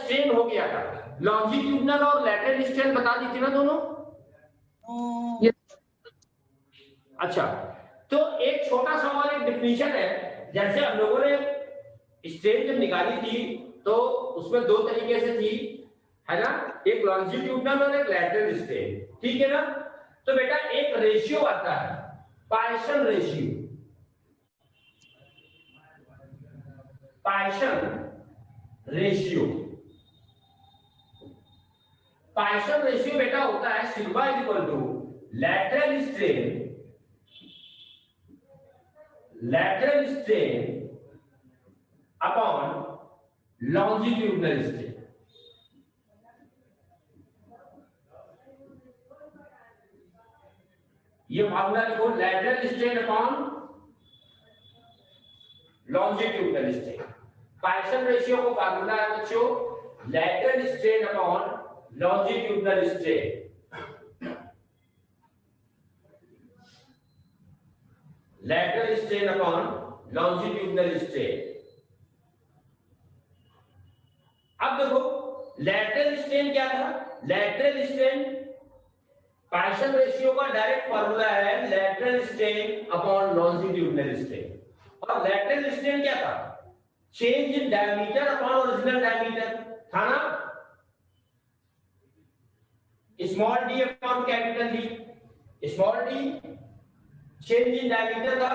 Strain हो गया था, लॉन्जिट्यूडनल और लैटरल स्ट्रेन बता दीजिए ना दोनों। अच्छा, तो एक छोटा सा और एक डिफिनीशन है, जैसे हम लोगों ने स्ट्रेन जब निकाली थी तो उसमें दो तरीके से थी, है ना, एक लॉन्जिट्यूडनल और एक लैटरल स्ट्रेन, ठीक है ना। तो बेटा एक रेशियो आता है, Poisson ratio. Poisson ratio, Poisson ratio बेटा होता है sigma equal to lateral strain upon longitudinal strain. ये फार्मूला लिखो, lateral strain upon longitudinal strain. Poisson ratio को फार्मूला है बच्चों, lateral strain upon longitudinal strain. Lateral strain upon longitudinal strain. अब देखो लैटरल स्ट्रेन क्या था, लैटरल स्ट्रेन पायसन रेशियो का डायरेक्ट फार्मूला है lateral strain upon longitudinal strain. और लैटरल स्ट्रेन क्या था, change in diameter upon original diameter था ना, small D upon capital D, small D change in diameter था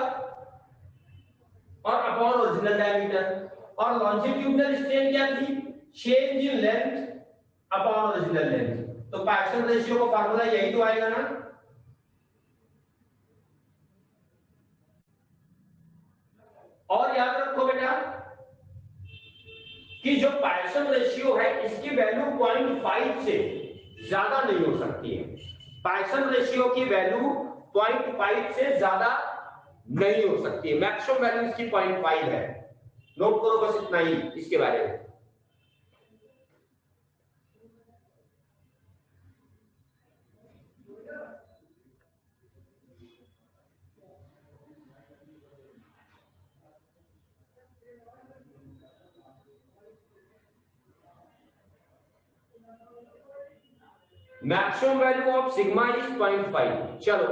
और अपॉन ओरिजिनल डायमीटर। और लॉन्जिट्यूडनल स्ट्रेन क्या थी, change in length upon original length. तो पायसन रेशियो का फार्मूला यही तो आएगा ना। और याद रखो बेटा कि जो पायसन रेशियो है इसकी वैल्यू 0.5 से ज्यादा नहीं हो सकती है। पायसन रेशियो की वैल्यू 0.5 से ज्यादा नहीं हो सकती है, मैक्सिमम वैल्यू इसकी 0.5 है। नोट करो बस इतना ही इसके बारे में। Maximum value of sigma is 0.5। चलो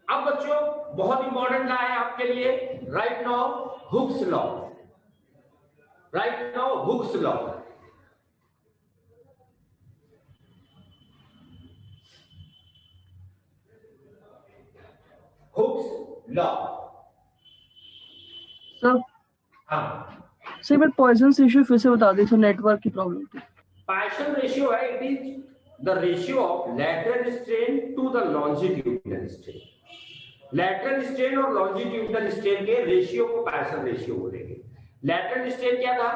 अब बच्चों बहुत इंपॉर्टेंट है आपके लिए, right now Hooke's law. Right now Hooke's law. Hooke's law. Sir हाँ सर मैं पॉइजन रेशियो फिर से बता दीजिए, नेटवर्क की प्रॉब्लम थी। पायसन रेशियो है, it is the ratio of lateral strain to the longitudinal strain. Lateral strain और लॉन्जिट्यूडनल स्ट्रेन के रेशियो को पायसन रेशियो बोलेंगे। लैटरल स्ट्रेन क्या था,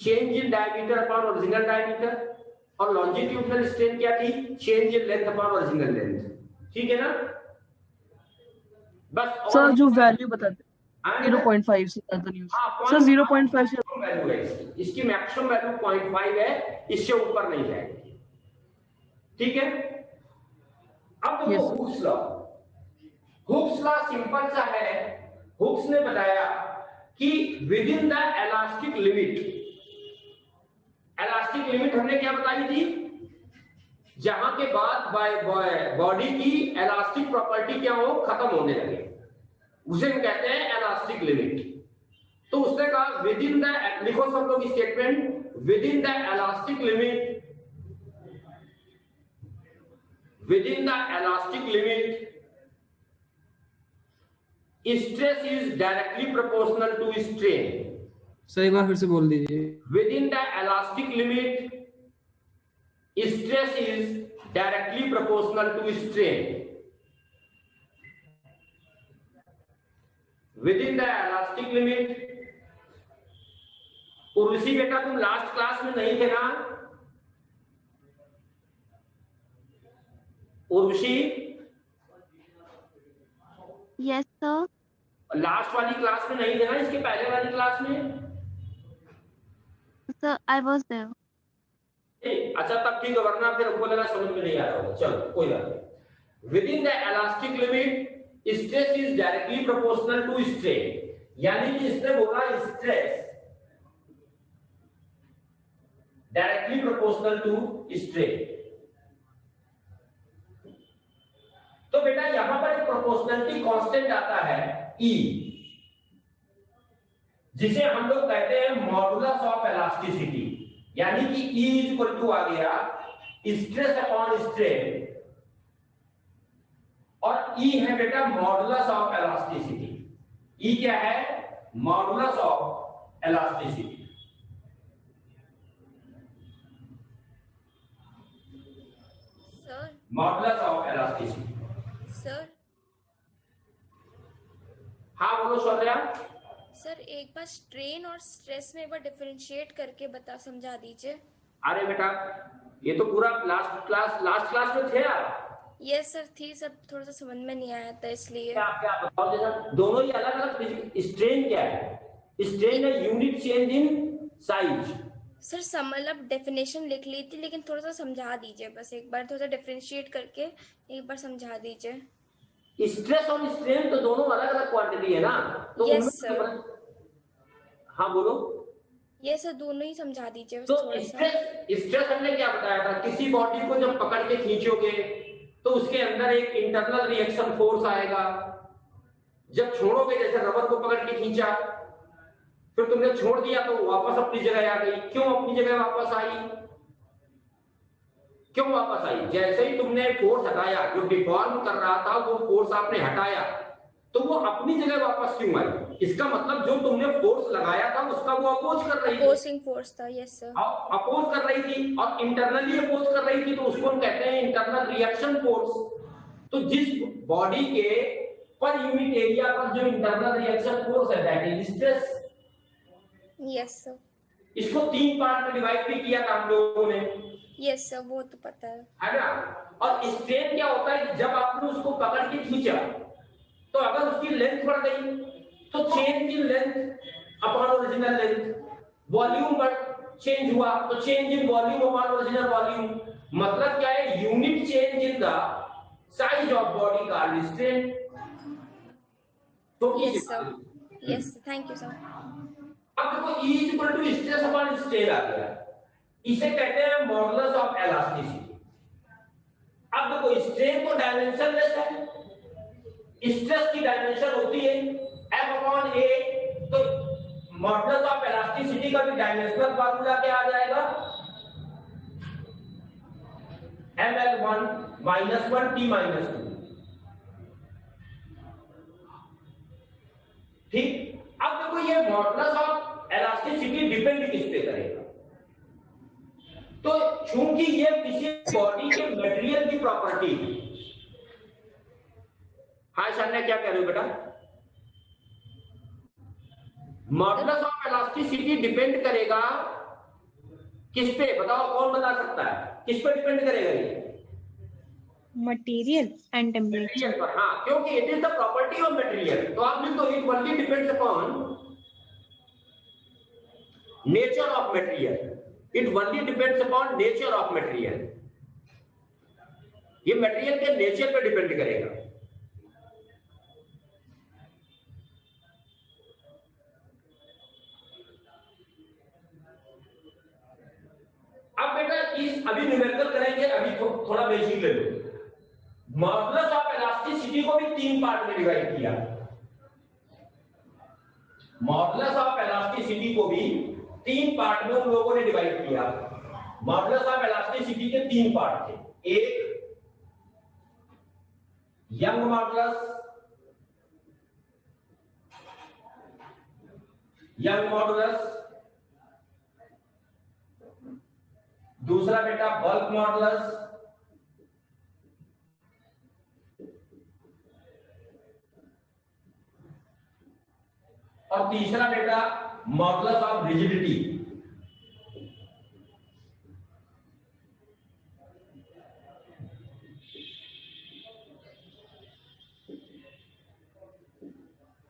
change in diameter upon original diameter. और लॉन्जिट्यूडनल स्ट्रेन क्या थी, change in length upon original length. ठीक है ना। बस सर जो वैल्यू बताते 0.5 से ज्यादा नहीं हो सर, 0.5 से वैल्यू है इसकी मैक्सिमम वैल्यू 0.5 है, इससे ऊपर नहीं जाएगी। ठीक है। अब देखो hooks law. Hooke's law simple सा है। हुक्स ने बताया कि with in the elastic limit, elastic limit हमने क्या बताई थी, जहां के बाद बॉडी की इलास्टिक प्रॉपर्टी क्या हो, खत्म होने लगे, उसे हम कहते हैं इलास्टिक लिमिट। तो उसने कहा विद इन द, लिखो सब लोग statement, within the elastic limit, within the elastic limit stress is directly proportional to strain. Sir एक बार फिर से बोल दीजिए। Within the elastic limit stress is directly proportional to strain. Within the elastic limit. Urvashi बेटा तुम last class में नहीं थे ना, उर्वशी? Yes sir. लास्ट वाली क्लास में नहीं थे ना, इसके पहले वाली क्लास में? Sir I was there. अच्छा तब ठीक है, वरना फिर हमको लगा समझ में नहीं आ रहा होगा। चलो कोई बात नहीं। Within the elastic limit stress is directly proportional to strain, यानी कि इसने बोला stress directly proportional to strain. तो बेटा यहां पर एक प्रोपोर्शनलिटी कांस्टेंट आता है E, जिसे हम लोग कहते हैं मॉडुलस ऑफ इलास्टिसिटी, यानी कि E इज इक्वल टू आ गया स्ट्रेस अपॉन स्ट्रेन, और E है बेटा मॉडुलस ऑफ इलास्टिसिटी। E क्या है? Modulus of elasticity. Sir modulus of elasticity. Sir हाँ बोलो शौर्या। सर एक बार स्ट्रेन और स्ट्रेस में एक बार डिफरेंशिएट करके बता समझा दीजिए। अरे बेटा ये तो पूरा लास्ट क्लास में थे आप। यस सर थी, सब थोड़ा सा समझ में नहीं आया था इसलिए। क्या क्या बताओ जरा। दोनों ही अलग अलग। स्ट्रेन क्या है? स्ट्रेन है unit change in size. Sir मतलब डेफिनेशन लिख ली थी, लेकिन थोड़ा सा समझा दीजिए बस एक बार, थोड़ा सा डिफरेंशिएट करके एक बार समझा दीजिए। स्ट्रेस और स्ट्रेन तो दोनों अलग अलग क्वांटिटी है ना, तो Yes, उनमें sir. हाँ बोलो। ये सर दोनों ही समझा दीजिए बस तो थोड़ा सा। स्ट्रेस हमने क्या बताया था? किसी बॉडी को जब पकड़ के खींचोगे तो उसके अंदर एक इंटरनल रिएक्शन फोर्स आएगा। जब छोड़ोगे, जैसे रबर को पकड़ के खींचा, फिर तुमने छोड़ दिया तो वापस अपनी जगह आ गई। क्यों अपनी जगह वापस आई? क्यों वापस आई? जैसे ही तुमने फोर्स हटाया, जो डिफॉर्म कर रहा था वो फोर्स आपने हटाया, तो वो अपनी जगह वापस क्यों आई? इसका मतलब जो तुमने फोर्स लगाया था उसका वो अपोज कर रही थी। अपोजिंग फोर्स था। Yes sir. अपोज कर रही थी और इंटरनली अपोज कर रही थी, तो उसको हम कहते हैं इंटरनल रिएक्शन फोर्स। तो जिस बॉडी के पर यूनिट एरिया पर जो इंटरनल रिएक्शन फोर्स है that is stress. Yes sir. इसको 3 पार्ट में डिवाइड भी किया था हम लोगों ने। यस सर वो तो पता है ना। और स्ट्रेन क्या होता है? जब आपने उसको पकड़ के खींचा तो अगर उसकी लेंथ बढ़ गई तो change in length upon original length. Volume बढ़ चेंज हुआ तो change in volume upon original volume. मतलब क्या है? Unit change in the size of body का स्ट्रेन। तो yes sir. Yes thank you sir. अब देखो E is equal to stress upon strain आ गया। इसे कहते हैं मॉडुलस ऑफ इलास्टिसिटी। अब देखो स्ट्रेन तो डायमेंशनलेस है, स्ट्रेस की डायमेंशन होती है F/A। तो मॉडुलस ऑफ इलास्टिसिटी का भी डायमेंशनल फार्मूला क्या आ जाएगा? mL1 -1 T-2। ठीक। अब देखो ये मॉडुलस ऑफ इलास्टिसिटी डिपेंड किस पे करेगा? तो चूंकि ये किसी बॉडी के मटेरियल की प्रॉपर्टी है। हाँ शान्या क्या कह रहे हो बेटा? मॉडुलस ऑफ इलास्टिसिटी डिपेंड करेगा किस पे? बताओ कौन बता सकता है? किस पे डिपेंड करेगा ये? मटेरियल एंड टेम्परेचर मटेरियल पर। हाँ, क्योंकि it is the property of material. तो आप लिख दो it only depends upon nature of material. It only depends upon nature of material. ये मटेरियल के नेचर पे डिपेंड करेगा। अब बेटा इस अभी न्यूमेरिकल करेंगे, अभी थोड़ा बेसिक ले लो। मॉडुलस ऑफ इलास्टिसिटी को भी 3 पार्ट में डिवाइड किया। मॉडुलस ऑफ इलास्टिसिटी को भी 3 पार्ट में उन लोगों ने डिवाइड किया। मॉडुलस ऑफ इलास्टिसिटी के 3 पार्ट थे। एक यंग मॉडुलस, दूसरा बेटा बल्क मॉडुलस, और तीसरा बेटा मॉडुलस ऑफ रिजिडिटी।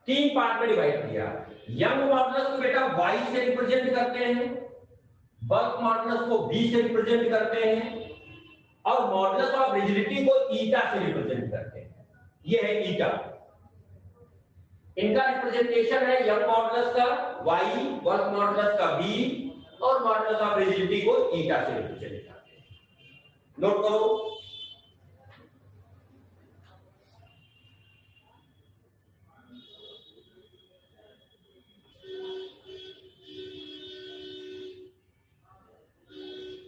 तीन पार्ट में डिवाइड किया। यंग मॉडुलस को बेटा Y से रिप्रेजेंट करते हैं, बल्क मॉडुलस को B से रिप्रेजेंट करते हैं, और मॉडुलस ऑफ रिजिडिटी को ईटा से रिप्रेजेंट करते हैं। ये है ईटा। इनका रिप्रेजेंटेशन है यंग मॉडुलस का Y, बल्क मॉडुलस का B, और मॉडुलस ऑफ रिजिडिटी को ईटा से रिप्रेजेंट करते हैं। नोट करो,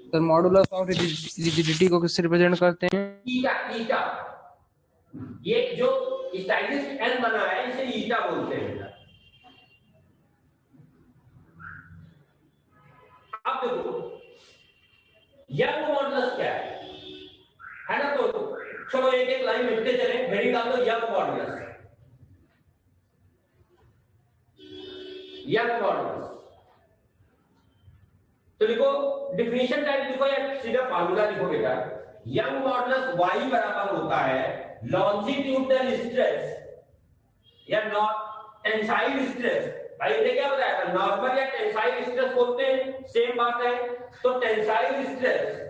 सर मॉडुलस ऑफ रिजिडिटी को किससे रिप्रेजेंट करते हैं? ईटा। ईटा, ये जो स्टाइलिस्ट एन बना है इसे ईटा बोलते हैं। अब देखो यंग मॉडुलस क्या है ना? तो चलो एक एक लाइन मिलते चले, हेडिंग डाल दो यंग मॉडुलस। यंग मॉडुलस तो लिखो, डिफिनेशन टाइप लिखो या सीधा फार्मूला लिखो बेटा। यंग मॉडुलस y बराबर होता है लॉन्जिट्यूडनल स्ट्रेस या टेंसाइल स्ट्रेस। भाई ने क्या बताया था, नॉर्मल या टेंसाइल स्ट्रेस बोलते हैं, सेम बात है। तो tensile stress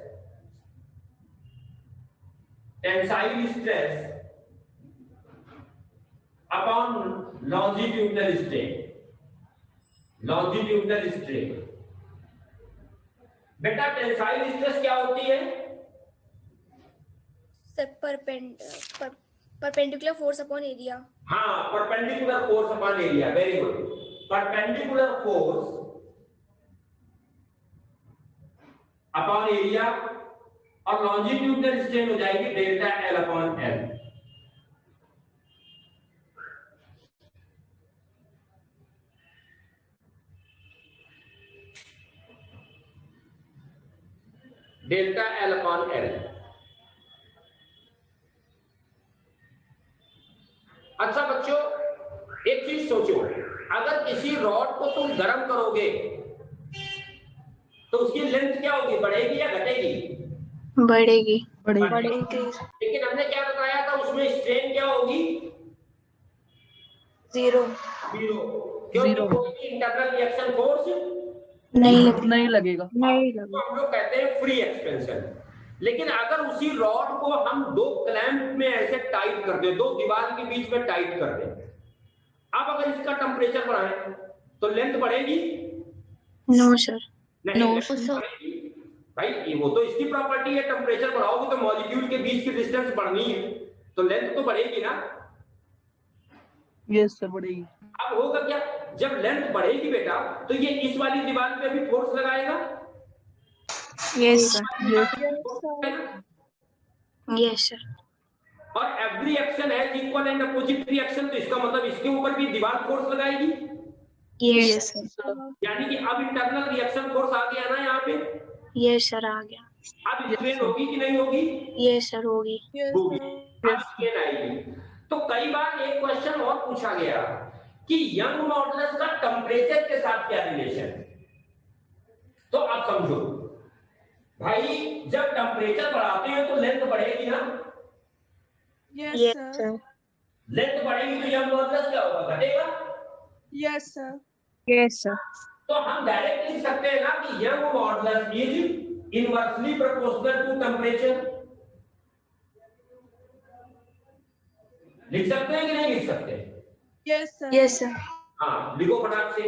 upon longitudinal strain. बेटा टेंसाइल स्ट्रेस क्या होती है? Perpendicular force upon area. हाँ, perpendicular force upon area, very good. Perpendicular force upon area और लॉन्जिट्यूडनल स्ट्रेन हो जाएगी delta L upon L. Delta L upon L. अच्छा बच्चों, एक चीज सोचो, अगर किसी रॉड को तुम गर्म करोगे तो उसकी लेंथ क्या होगी, बढ़ेगी या घटेगी? बढ़ेगी। लेकिन हमने क्या बताया था, उसमें स्ट्रेन क्या होगी? जीरो। क्योंकि कोई इंटरनल रिएक्शन फोर्स नहीं लगेगा। तो हम लोग कहते हैं फ्री एक्सपेंशन। लेकिन अगर उसी रॉड को हम दो क्लैंप में ऐसे टाइट कर दे, दो दीवार के बीच में टाइट कर दे, अब अगर इसका टेम्परेचर बढ़ाएं तो लेंथ बढ़ेगी? No sir. बढ़ेगी। भाई वो तो इसकी प्रॉपर्टी है, टेम्परेचर बढ़ाओगे तो मॉलिक्यूल के बीच की डिस्टेंस बढ़नी है, तो लेंथ तो बढ़ेगी ना? यस सर, बढ़ेगी। अब होगा क्या, जब लेंथ बढ़ेगी बेटा तो ये इस वाली दीवार पे भी फोर्स लगाएगा? Yes sir. Yes sir. और every action has equal and opposite reaction, तो इसका मतलब इसके ऊपर भी दीवार फोर्स लगाएगी? Yes sir. यानी कि अब इंटरनल रिएक्शन फोर्स आ गया ना यहाँ पे? यस सर, आ गया। अब स्ट्रेन होगी कि नहीं होगी? यस सर, होगी। होगी। अब स्ट्रेन आएगी। तो कई बार एक क्वेश्चन और पूछा गया कि यंग मॉडुलस का टेम्परेचर के साथ क्या रिलेशन है? तो आप समझो भाई, जब टेम्परेचर बढ़ाते हैं तो लेंथ बढ़ेगी ना? Yes sir. लेंथ बढ़ेगी तो यंग मॉडुलस क्या होगा, घटेगा? Yes sir. Yes sir. तो हम डायरेक्ट लिख सकते हैं ना कि Young modulus is inversely proportional to temperature. लिख सकते हैं कि नहीं लिख सकते? Yes sir. Yes sir. हाँ, लिखो फटाक से।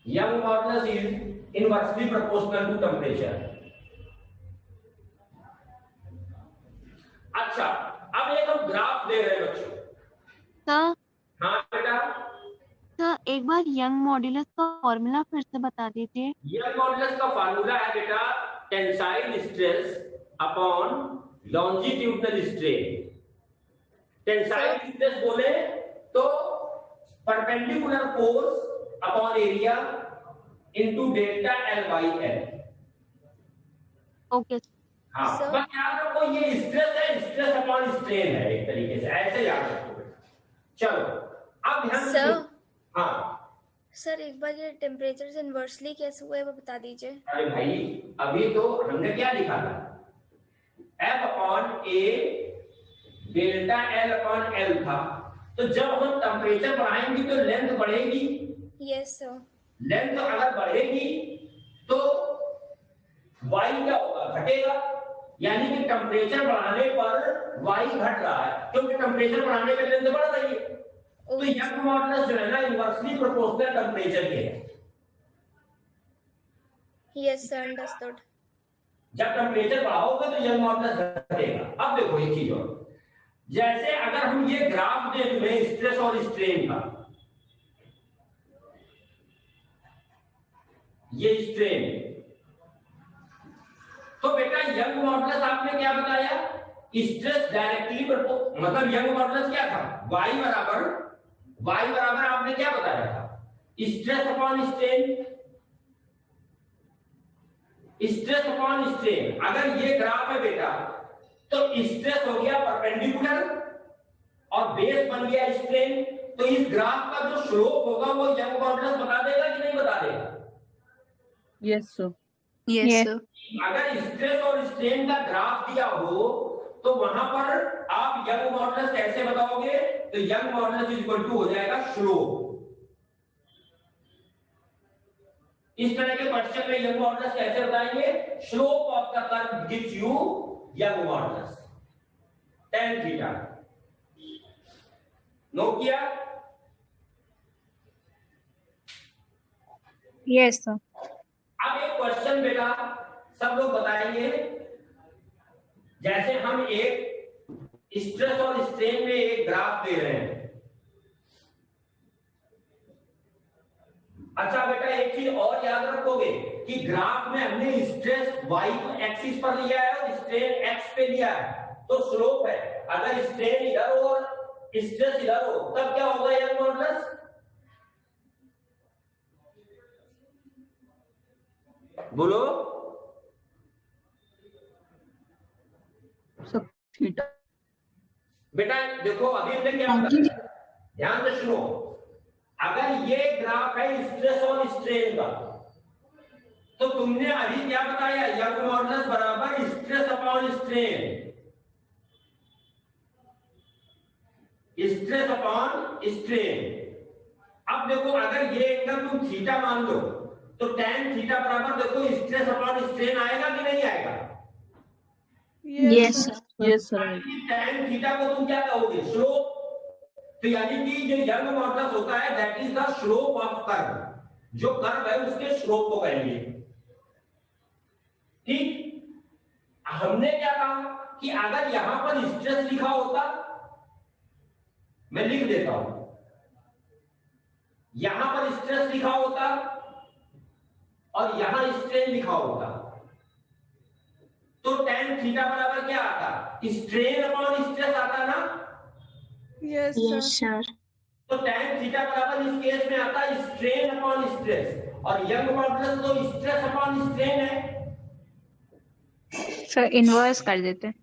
Young modulus is inversely proportional to temperature. अच्छा, अब एक हम ग्राफ दे रहे हैं बच्चों। सर, हाँ बेटा, सर एक बार यंग मॉड्यूलस का फॉर्मूला फिर से बता दीजिए। यंग मॉडुलस का फार्मूला है बेटा tensile stress upon longitudinal strain. Tensile stress बोले तो perpendicular force upon area into delta L by L. Okay. हाँ, बस याद रखो ये स्ट्रेस है, स्ट्रेस अपॉन स्ट्रेन है, एक तरीके से ऐसे याद रखो। चलो अब ध्यान सर। हाँ सर एक बार ये टेम्परेचर से इनवर्सली कैसे हुआ है वो बता दीजिए। अरे भाई, अभी तो हमने क्या लिखा था, F upon A delta L upon L था। तो जब हम टेम्परेचर बढ़ाएंगे तो लेंथ बढ़ेगी? Yes sir. लेंथ अगर बढ़ेगी तो y क्या होगा, घटेगा। यानी कि टेम्परेचर बढ़ाने पर y घट रहा है, क्योंकि टेम्परेचर बढ़ाने पे लेंथ बढ़ रही है। तो यंग मॉडुलस जो है ना इनवर्सली प्रोपोर्शनल टेम्परेचर के है। Yes sir, understood. जब टेम्परेचर बढ़ाओगे तो यंग मॉडुलस घटेगा। अब देखो एक चीज और, जैसे अगर हम ये ग्राफ दें तुम्हें स्ट्रेस और स्ट्रेन का, ये स्ट्रेन, तो बेटा यंग मॉडुलस आपने क्या बताया, स्ट्रेस डायरेक्टली मतलब यंग मॉडुलस क्या था, y बराबर आपने क्या बताया था, stress upon strain. Stress upon strain, अगर ये ग्राफ है बेटा तो स्ट्रेस हो गया परपेंडिकुलर और बेस बन गया स्ट्रेन, तो इस ग्राफ का जो स्लोप होगा वो यंग मॉडुलस बता देगा कि नहीं बता देगा? Yes sir. Yes sir. अगर स्ट्रेस और स्ट्रेन का ग्राफ दिया हो तो वहां पर आप यंग मॉडुलस कैसे बताओगे, तो Young modulus is equal to हो जाएगा स्लोप। इस तरह के क्वेश्चन में यंग मॉडुलस कैसे बताएंगे, slope of the curve gives you Young modulus tan theta. Note किया? Yes sir. अब एक क्वेश्चन बेटा सब लोग बताएंगे, जैसे हम एक स्ट्रेस और स्ट्रेन में एक ग्राफ दे रहे हैं। अच्छा बेटा एक चीज और याद रखोगे कि ग्राफ में हमने स्ट्रेस y को एक्सिस पर लिया है और स्ट्रेन x पे लिया है, तो स्लोप है। अगर स्ट्रेन इधर हो और स्ट्रेस इधर हो तब क्या होगा यंग मॉडुलस? बोलो सब थीटा। बेटा देखो अभी हमने क्या बताया, ध्यान से सुनो। अगर ये ग्राफ है स्ट्रेस और स्ट्रेन का, तो तुमने अभी क्या बताया, यंग मॉडुलस बराबर stress upon strain, stress upon strain. अब देखो अगर ये एंगल तुम थीटा मान लो तो tan थीटा बराबर देखो स्ट्रेस अपॉन स्ट्रेन आएगा कि नहीं आएगा? Yes sir. Yes sir. tan theta को तुम क्या कहोगे, स्लोप। तो यानी कि जो यंग मॉडुलस होता है that is the slope of curve, जो कर्व है उसके स्लोप को कहेंगे। ठीक, हमने क्या कहा कि अगर यहां पर स्ट्रेस लिखा होता, मैं लिख देता हूं, यहां पर स्ट्रेस लिखा होता और यहां स्ट्रेन लिखा होता, तो tan थीटा बराबर क्या आता, स्ट्रेन अपॉन स्ट्रेस आता ना? Yes sir. तो tan थीटा बराबर इस केस में आता स्ट्रेन अपॉन स्ट्रेस, और यंग मॉडुलस तो स्ट्रेस अपॉन स्ट्रेन है। सर इन्वर्स कर देते हैं।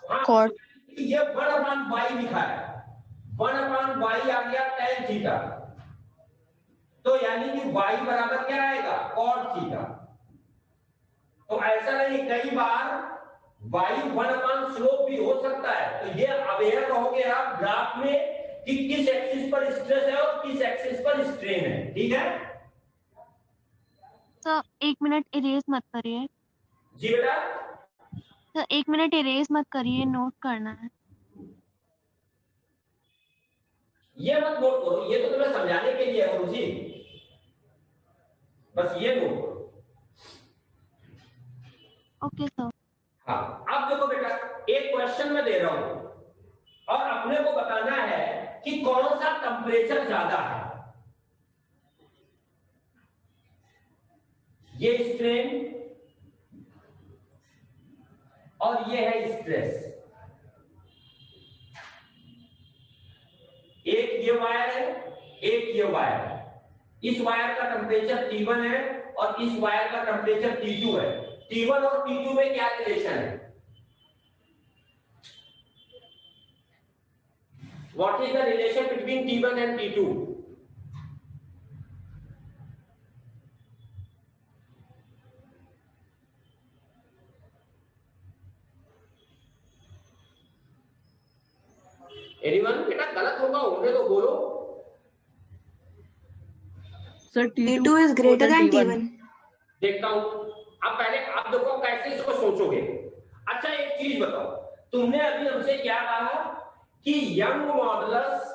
हाँ, कॉट। ये 1/y लिखा है, 1/y आ गया tan थीटा, तो यानी कि y बराबर क्या आएगा, cot थीटा। तो ऐसा नहीं, कई बार y 1 स्लोप भी हो सकता है, तो ये अवेयर रहोगे आप ग्राफ में कि किस एक्सिस पर स्ट्रेस है और किस एक्सिस पर स्ट्रेन है। ठीक है? तो 1 मिनट इरेज मत करिए। जी बेटा, तो 1 मिनट इरेज मत करिए, नोट करना है। ये मत नोट करो, ये तो तुम्हें समझाने के लिए है गुरुजी, बस ये नोट करो। Okay sir. हाँ, अब देखो बेटा एक क्वेश्चन मैं दे रहा हूं और अपने को बताना है कि कौन सा टेम्परेचर ज्यादा है, ये स्ट्रेन और ये है स्ट्रेस। एक ये वायर है, एक ये वायर है। इस वायर का टेम्परेचर T1 है और इस वायर का टेम्परेचर T2 है। T1 और T2 में क्या रिलेशन है? What is the relation between T1 and T2? Anyone? बेटा गलत होगा होंगे तो बोलो। Sir T2 is greater than T1. देखता हूं। अब पहले आप देखो कैसे इसको सोचोगे। अच्छा एक चीज बताओ, तुमने अभी हमसे क्या कहा कि यंग मॉडुलस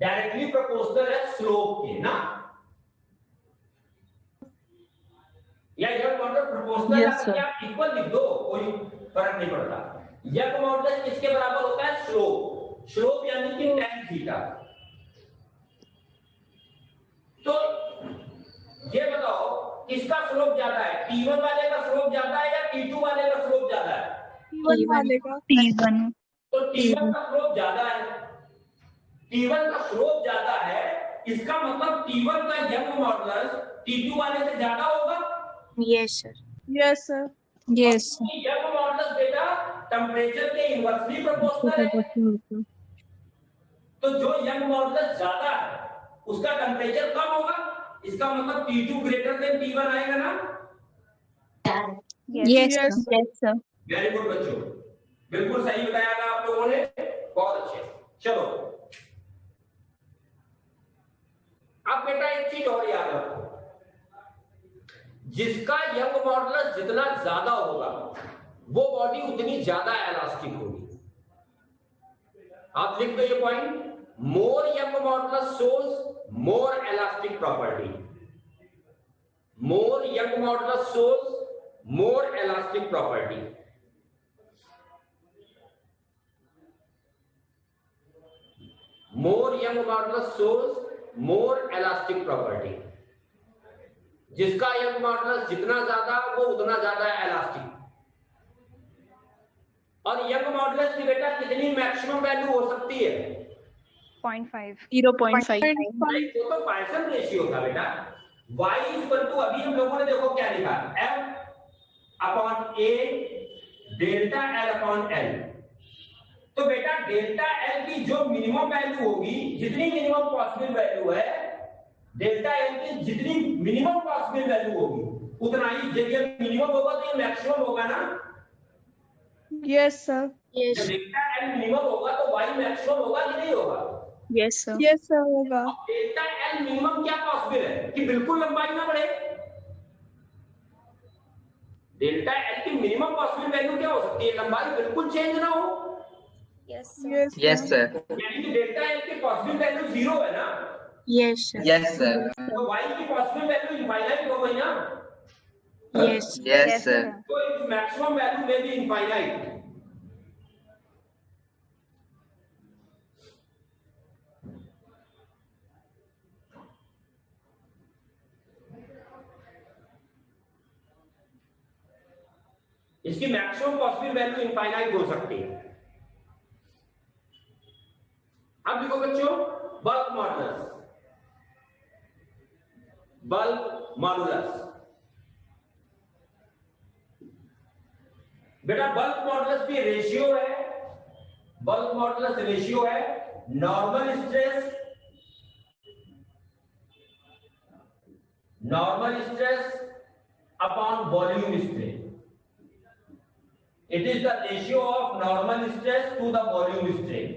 डायरेक्टली प्रोपोर्शनल है स्लोप के ना, या यंग मॉडुलस प्रोपोर्शनल Yes, है sir. क्या इक्वल लिख दो, कोई फर्क नहीं पड़ता। यंग मॉडुलस किसके बराबर होता है? स्लोप, स्लोप यानी कि tan थीटा। तो ये बताओ किसका स्लोप ज्यादा है, T1 वाले का स्लोप ज्यादा है या T2 वाले का स्लोप ज्यादा है? T1 तो T1 का स्लोप ज्यादा है, T1 का स्लोप ज्यादा है, इसका मतलब T1 का यंग मॉडुलस T2 वाले से ज्यादा होगा। yes sir Yes, sir. yes sir young modulus बेटा टेम्परेचर के इनवर्सली प्रोपोर्शनल है, तो जो यंग मॉडुलस ज्यादा है उसका टेम्परेचर कम होगा, इसका मतलब T2 ग्रेटर देन T1 आएगा ना। yes sir वेरी गुड बच्चों, बिल्कुल सही बताया था आप लोगों ने, बहुत अच्छे। चलो अब बेटा एक चीज और याद रखो, जिसका यंग मॉडुलस जितना ज्यादा होगा वो बॉडी उतनी ज्यादा इलास्टिक होगी। आप लिख दो ये पॉइंट, मोर यंग मॉडुलस शोज मोर इलास्टिक प्रॉपर्टी, मोर यंग मॉडुलस शोज मोर इलास्टिक प्रॉपर्टी। मोर यंग मॉडुलस शोज मोर इलास्टिक प्रॉपर्टी, जिसका यंग मॉडुलस जितना ज्यादा वो उतना ज्यादा इलास्टिक। और यंग मॉडुलस की बेटा कितनी मैक्सिमम वैल्यू हो सकती है? 0.5 वो तो पॉइसन रेशियो था बेटा, y इक्वल टू, अभी हम लोगों ने देखो क्या लिखा, f upon a delta l upon l। तो बेटा डेल्टा l की जो मिनिमम वैल्यू होगी, जितनी मिनिमम पॉसिबल वैल्यू है, डेल्टा l की जितनी मिनिमम पॉसिबल वैल्यू होगी उतना ही, जब ये मिनिमम होगा तो ये मैक्सिमम होगा ना। Yes, sir. जब डेल्टा l मिनिमम होगा तो y मैक्सिमम होगा कि नहीं होगा? yes sir Yes, sir. होगा। डेल्टा l मिनिमम क्या पॉसिबल है कि बिल्कुल लंबाई ना बढ़े? डेल्टा l की मिनिमम पॉसिबल वैल्यू क्या हो सकती है? लंबाई बिल्कुल चेंज ना हो। Yes sir. Yes, Yes, sir. यानी कि डेल्टा l की पॉसिबल वैल्यू 0 है ना, yes sir Yes, sir. तो y की पॉसिबल वैल्यू इनफाइनाइट हो गई ना, yes Yes, sir. तो इट्स मैक्सिमम वैल्यू में भी इनफाइनाइट। इसकी मैक्सिमम पॉसिबल वैल्यू इनफाइनाइट हो सकती है। अब देखो बच्चों, बल्क मॉडुलस, बल्क मॉडुलस बेटा, बल्क मॉडुलस भी रेशियो है, बल्क मॉडुलस रेशियो है normal stress upon volume strain. It is the ratio of normal stress to the volume strain.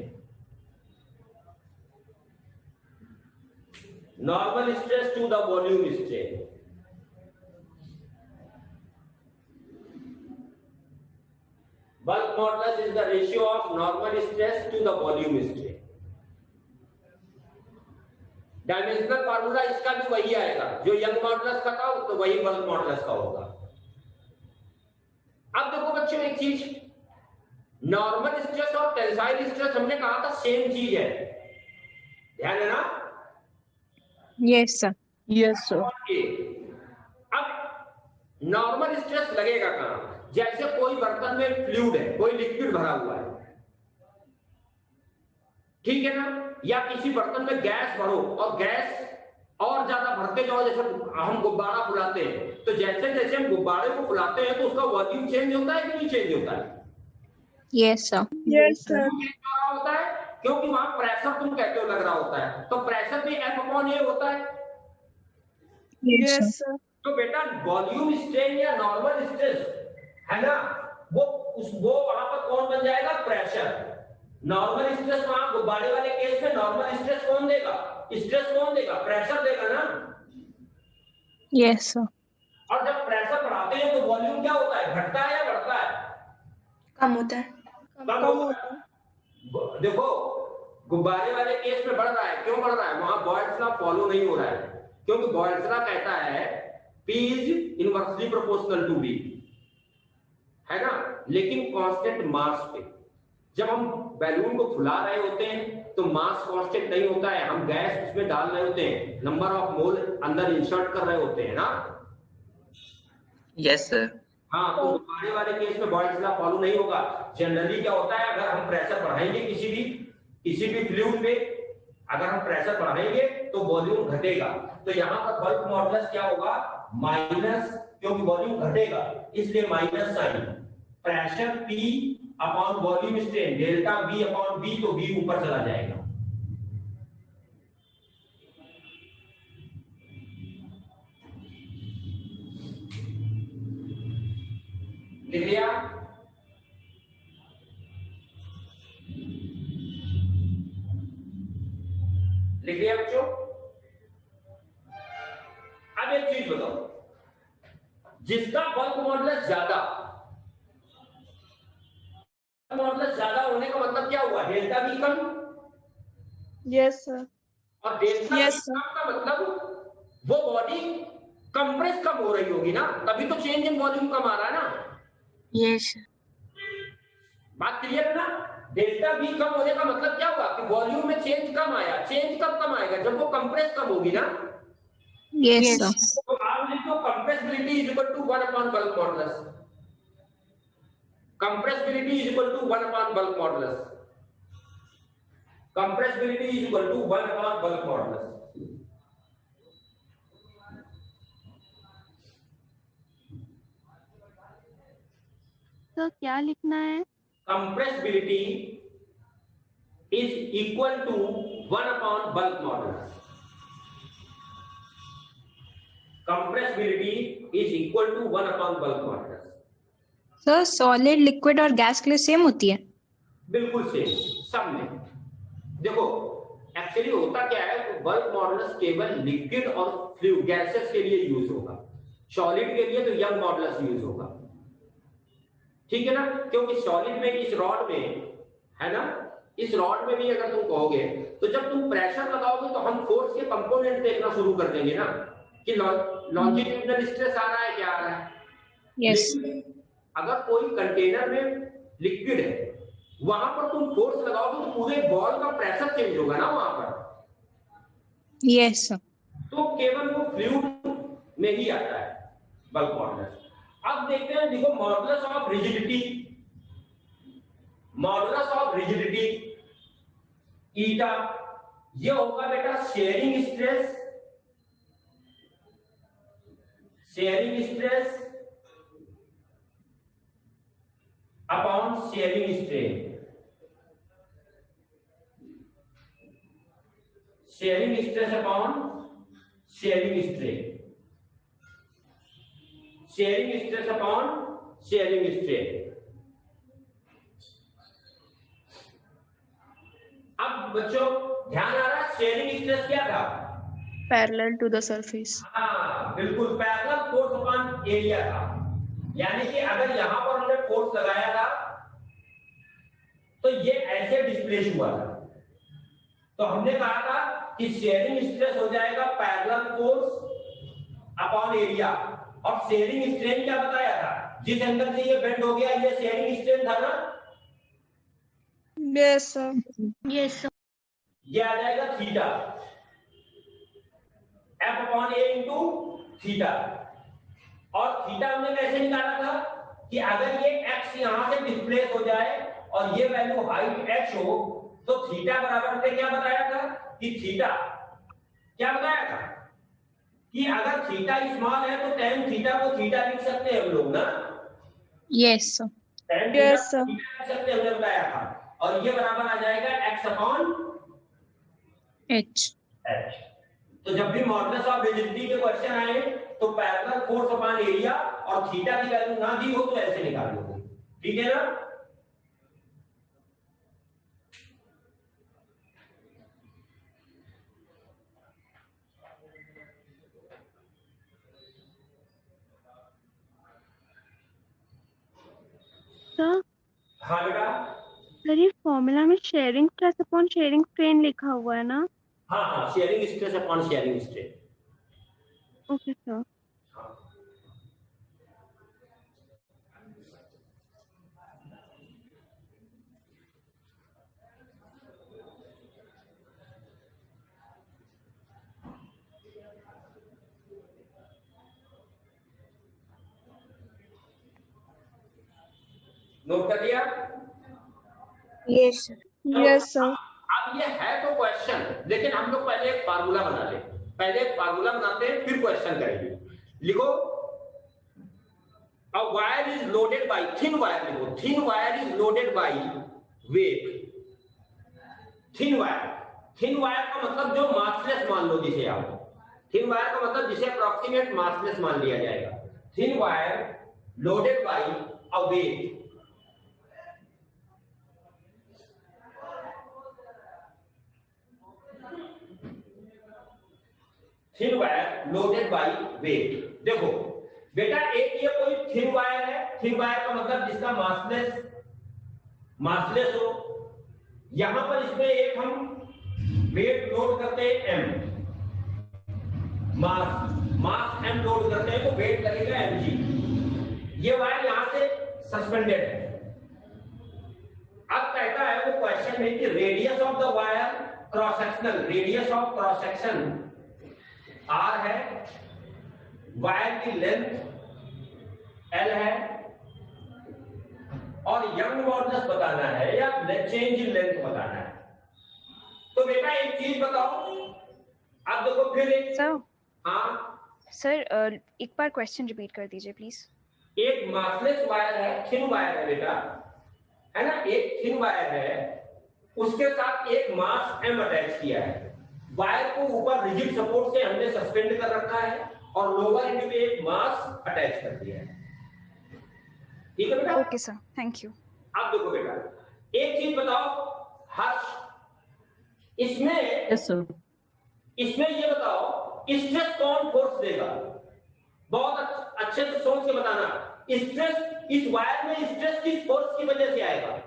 Normal stress to the volume strain. Bulk modulus is the ratio of normal stress to the volume strain. Dimensional formula इसका भी वही आएगा, जो young modulus का था तो वही bulk modulus का होगा। अब देखो बच्चों एक चीज, नॉर्मल स्ट्रेस और टेंसाइल स्ट्रेस हमने कहा था सेम चीज है, ध्यान है ना? yes sir Yes, sir. अब नॉर्मल स्ट्रेस लगेगा कहां? जैसे कोई बर्तन में फ्लूइड है, कोई लिक्विड भरा हुआ है, ठीक है ना, या किसी बर्तन में गैस भरो और गैस और ज्यादा भरते जाओ, जैसे हम गुब्बारा फुलाते हैं, तो जैसे जैसे हम गुब्बारे को फुलाते हैं तो उसका वॉल्यूम चेंज होता है कि नहीं चेंज होता है? yes sir Yes, sir. Change हो रहा होता है क्योंकि वहां प्रेशर तुम कहते हो लग रहा होता है, तो प्रेशर भी F अपॉन A होता है। Yes, sir. तो बेटा वॉल्यूम स्ट्रेन या नॉर्मल स्ट्रेस है ना, वो वहां पर कौन बन जाएगा? प्रेशर। नॉर्मल स्ट्रेस वहां गुब्बारे वाले केस में नॉर्मल स्ट्रेस कौन देगा? स्ट्रेस कौन देगा? प्रेशर देगा ना। yes sir और जब प्रेशर बढ़ाते हैं तो वॉल्यूम क्या होता है? घटता है या बढ़ता है? कम होता है कम होता है। देखो गुब्बारे वाले केस में बढ़ रहा है, क्यों बढ़ रहा है? वहां बॉयल्स लॉ फॉलो नहीं हो रहा है, क्योंकि बॉयल्स लॉ कहता है P is inversely proportional to V, है ना। लेकिन कांस्टेंट मास पे जब हम बैलून को फुला रहे होते हैं तो मास कांस्टेंट नहीं होता है, हम गैस उसमें डाल रहे होते हैं, नंबर ऑफ मोल अंदर इंसर्ट कर रहे होते हैं ना। Yes sir. हाँ, तो गुब्बारे वाले केस में बॉयल्स लॉ फॉलो नहीं होगा। जनरली क्या होता है, अगर हम प्रेशर बढ़ाएंगे किसी भी फ्लूइड पे, अगर हम प्रेशर बढ़ाएंगे तो वॉल्यूम घटेगा, तो यहाँ पर बल्क मॉडुलस क्या होगा, माइनस, क्योंकि वॉल्यूम घटेगा इसलिए minus sign, pressure P upon volume strain delta V upon V, तो V ऊपर चला जाएगा। लिख लिया? लिख लिया बच्चों? अब एक चीज बताओ, जिसका बल्क मॉडुलस ज्यादा होने का मतलब क्या हुआ, डेल्टा V कम, Yes, sir. और डेल्टा Yes, V sir. कम का मतलब वो बॉडी कंप्रेस कम हो रही होगी ना, तभी तो चेंज इन वॉल्यूम कम आ रहा है ना। Yes. बात क्लियर है ना? डेल्टा V कम होने का मतलब क्या हुआ कि वॉल्यूम में चेंज कम आया। चेंज कब कम आएगा, जब वो कंप्रेस कम होगी ना। Yes, sir. तो आप लिखो compressibility is equal to 1 upon bulk modulus. Compressibility is equal to 1 upon bulk modulus. Compressibility is equal to 1 upon bulk modulus. तो क्या लिखना है? Compressibility is equal to 1 upon bulk modulus. Compressibility is equal to 1 upon bulk modulus. Sir solid, liquid और gas के लिए same होती है? बिल्कुल सेम, सब में। देखो एक्चुअली होता क्या है, तो बल्क मॉडुलस केवल लिक्विड और फ्लूइड गैसेस के लिए यूज होगा, सॉलिड के लिए तो यंग मॉडुलस यूज होगा, ठीक है ना। क्योंकि सॉलिड में इस रॉड में है ना, इस रॉड में भी अगर तुम कहोगे तो जब तुम प्रेशर लगाओगे तो हम फोर्स के कंपोनेंट देखना शुरू कर देंगे ना, कि लॉन्जिट्यूडिनल स्ट्रेस आ रहा है, क्या आ रहा है। Yes. लेकिन अगर कोई कंटेनर में लिक्विड है, वहां पर तुम फोर्स लगाओगे तो पूरे बॉल का प्रेशर चेंज होगा ना वहां पर। Yes, sir. तो केवल वो फ्लूइड में ही आता है बल्क मॉडुलस। अब देखते हैं, देखो modulus of rigidity, modulus of rigidity eta, ये होगा बेटा shearing stress, shearing stress upon shearing strain, shearing stress upon shearing strain, shearing stress upon shearing strain. अब बच्चों ध्यान आ रहा है, शेयरिंग स्ट्रेस क्या था? Parallel to the surface. हाँ बिल्कुल, पैरेलल फोर्स अपॉन एरिया था। यानी कि अगर यहां पर हमने फोर्स लगाया था तो ये ऐसे डिस्प्लेस हुआ था, तो हमने कहा था कि शेयरिंग स्ट्रेस हो जाएगा पैरेलल फोर्स अपॉन एरिया, और शेयरिंग स्ट्रेन क्या बताया था, जिस एंगल से ये बेंड हो गया ये शेयरिंग स्ट्रेन था ना। Yes, sir. Yes, sir. ये आ जाएगा theta, F upon A into theta. और थीटा हमने कैसे निकाला था कि अगर ये x यहां से डिस्प्लेस हो जाए और ये वैल्यू हाइट h हो, तो थीटा बराबर से क्या बताया था कि थीटा क्या बताया था कि अगर थीटा स्मॉल है तो tan थीटा को थीटा लिख सकते हैं हम लोग ना। Yes, sir. tan Yes, sir. Theta लिख सकते हैं, हमने बताया था। और ये बराबर आ जाएगा x अपॉन H. h। तो जब भी मॉडुलस ऑफ रिजिडिटी के क्वेश्चन आए तो पैरेलल फोर्स अपॉन एरिया और थीटा की वैल्यू ना दी हो तो ऐसे निकालोगे, ठीक है ना। सर हाँ बेटा, सर ये फॉर्मूला में sharing stress upon shearing strain लिखा हुआ है ना? हाँ हाँ, sharing stress upon shearing strain. Okay sir. Note कर लिया? Yes, sir. Yes sir. अब ये है तो क्वेश्चन, लेकिन हम लोग पहले एक फार्मूला बना ले। पहले एक फार्मूला बनाते हैं, फिर क्वेश्चन करेंगे। लिखो, a wire is loaded by, thin wire लिखो, thin wire is loaded by weight। thin wire का मतलब जो मासलेस मान लो जिसे आप, thin wire का मतलब जिसे अप्रोक्सीमेट मासलेस मान लिया जाएगा। thin wire loaded by a weight। Thin wire loaded by weight. देखो बेटा, एक ये कोई थिन वायर है, थिन वायर का मतलब जिसका मासलेस हो। यहां पर इसमें एक हम वेट लोड करते हैं m, मास m लोड करते हैं तो वेट लगेगा mg। ये वायर यहां से सस्पेंडेड है। अब कहता है वो क्वेश्चन में कि radius of the wire cross sectional, radius of cross section R है, वायर की लेंथ L है, और यंग मॉडुलस बताना है या चेंज इन लेंथ बताना है। तो बेटा एक चीज बताओ, अब देखो फिर एक सर। हाँ सर एक बार क्वेश्चन रिपीट कर दीजिए प्लीज। एक मासलेस वायर है, थिन वायर है बेटा, है ना, एक थिन वायर है, उसके साथ एक मास m अटैच किया है। वायर को ऊपर रिजिड सपोर्ट से हमने सस्पेंड कर रखा है और लोअर एंड पे एक मास अटैच कर दिया है। ठीक है बेटा? Okay sir, thank you. अब देखो बेटा, एक चीज बताओ हर्ष, इसमें यस सर। इसमें ये बताओ स्ट्रेस कौन फोर्स देगा? बहुत अच्छे से सोच के बताना। स्ट्रेस, इस वायर में स्ट्रेस किस फोर्स की वजह से आएगा?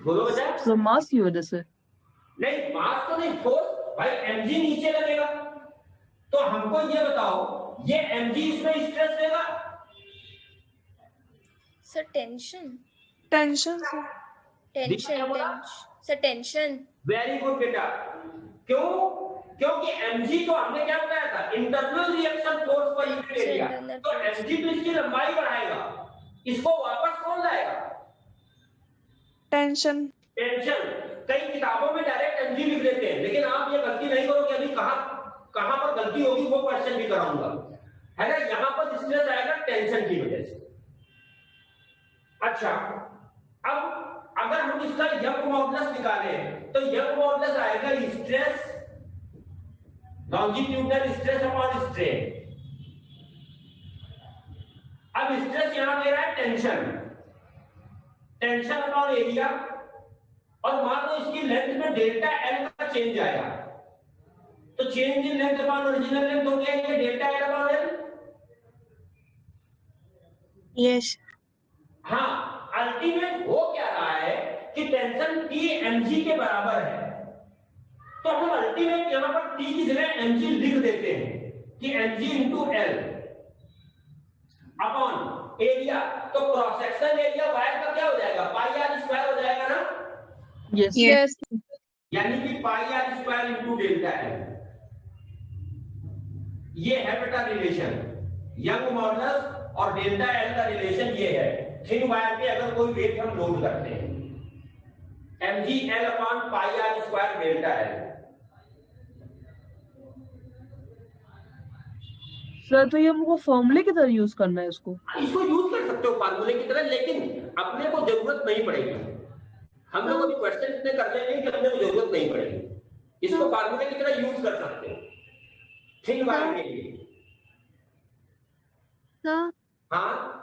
बोलो बेटा। सर मास की वजह से। नहीं, मास तो नहीं, फोर्स भाई mg नीचे लगेगा। तो हमको ये बताओ, ये mg इसमें स्ट्रेस देगा? Sir tension Tension, sir. Sir tension. Very good बेटा। क्यों? क्योंकि mg तो हमने क्या बताया था, internal reaction force per unit area. तो mg तो इसकी लंबाई बढ़ाएगा, इसको वापस कौन लाएगा? Tension. टेंशन। कई किताबों में डायरेक्ट mg लिख देते हैं, लेकिन आप ये गलती नहीं करोगे। अभी कहां पर गलती होगी वो क्वेश्चन भी कराऊंगा, है ना। यहां पर स्ट्रेस आएगा टेंशन की वजह से। अच्छा, अब अगर हम इसका यंग मॉडुलस निकालें तो यंग मॉडुलस आएगा stress, longitudinal stress upon strain. अब स्ट्रेस यहां दे रहा है टेंशन, टेंशन अपॉन एरिया, और मान लो इसकी लेंथ में डेल्टा एल का चेंज आया, तो change in length upon original length हो गया ये delta L upon L. Yes. हाँ, अल्टीमेट हो क्या रहा है कि टेंशन T mg के बराबर है, तो हम अल्टीमेट यहां पर T की जगह mg लिख देते हैं कि mg into L upon area. तो क्रॉस सेक्शन एरिया वायर का क्या हो जाएगा, पाई आर स्क्वायर हो जाएगा ना। यस। Yes. यानी कि pi are square into delta L. ये है बेटा रिलेशन, यंग मॉडुलस और डेल्टा एल का रिलेशन ये है। थिन वायर पे अगर कोई वेट हम लोड करते हैं, mg l upon pi are square delta L. Sir तो ये हमको फॉर्मूले की तरह यूज करना है इसको? इसको यूज कर सकते हो फार्मूले की तरह, लेकिन अपने को जरूरत नहीं पड़ेगी। हम लोग अभी क्वेश्चन इतने कर लेंगे कि अपने को जरूरत नहीं पड़ेगी। इसको फार्मूले की तरह यूज कर सकते हो थिन वायर के लिए। सर हाँ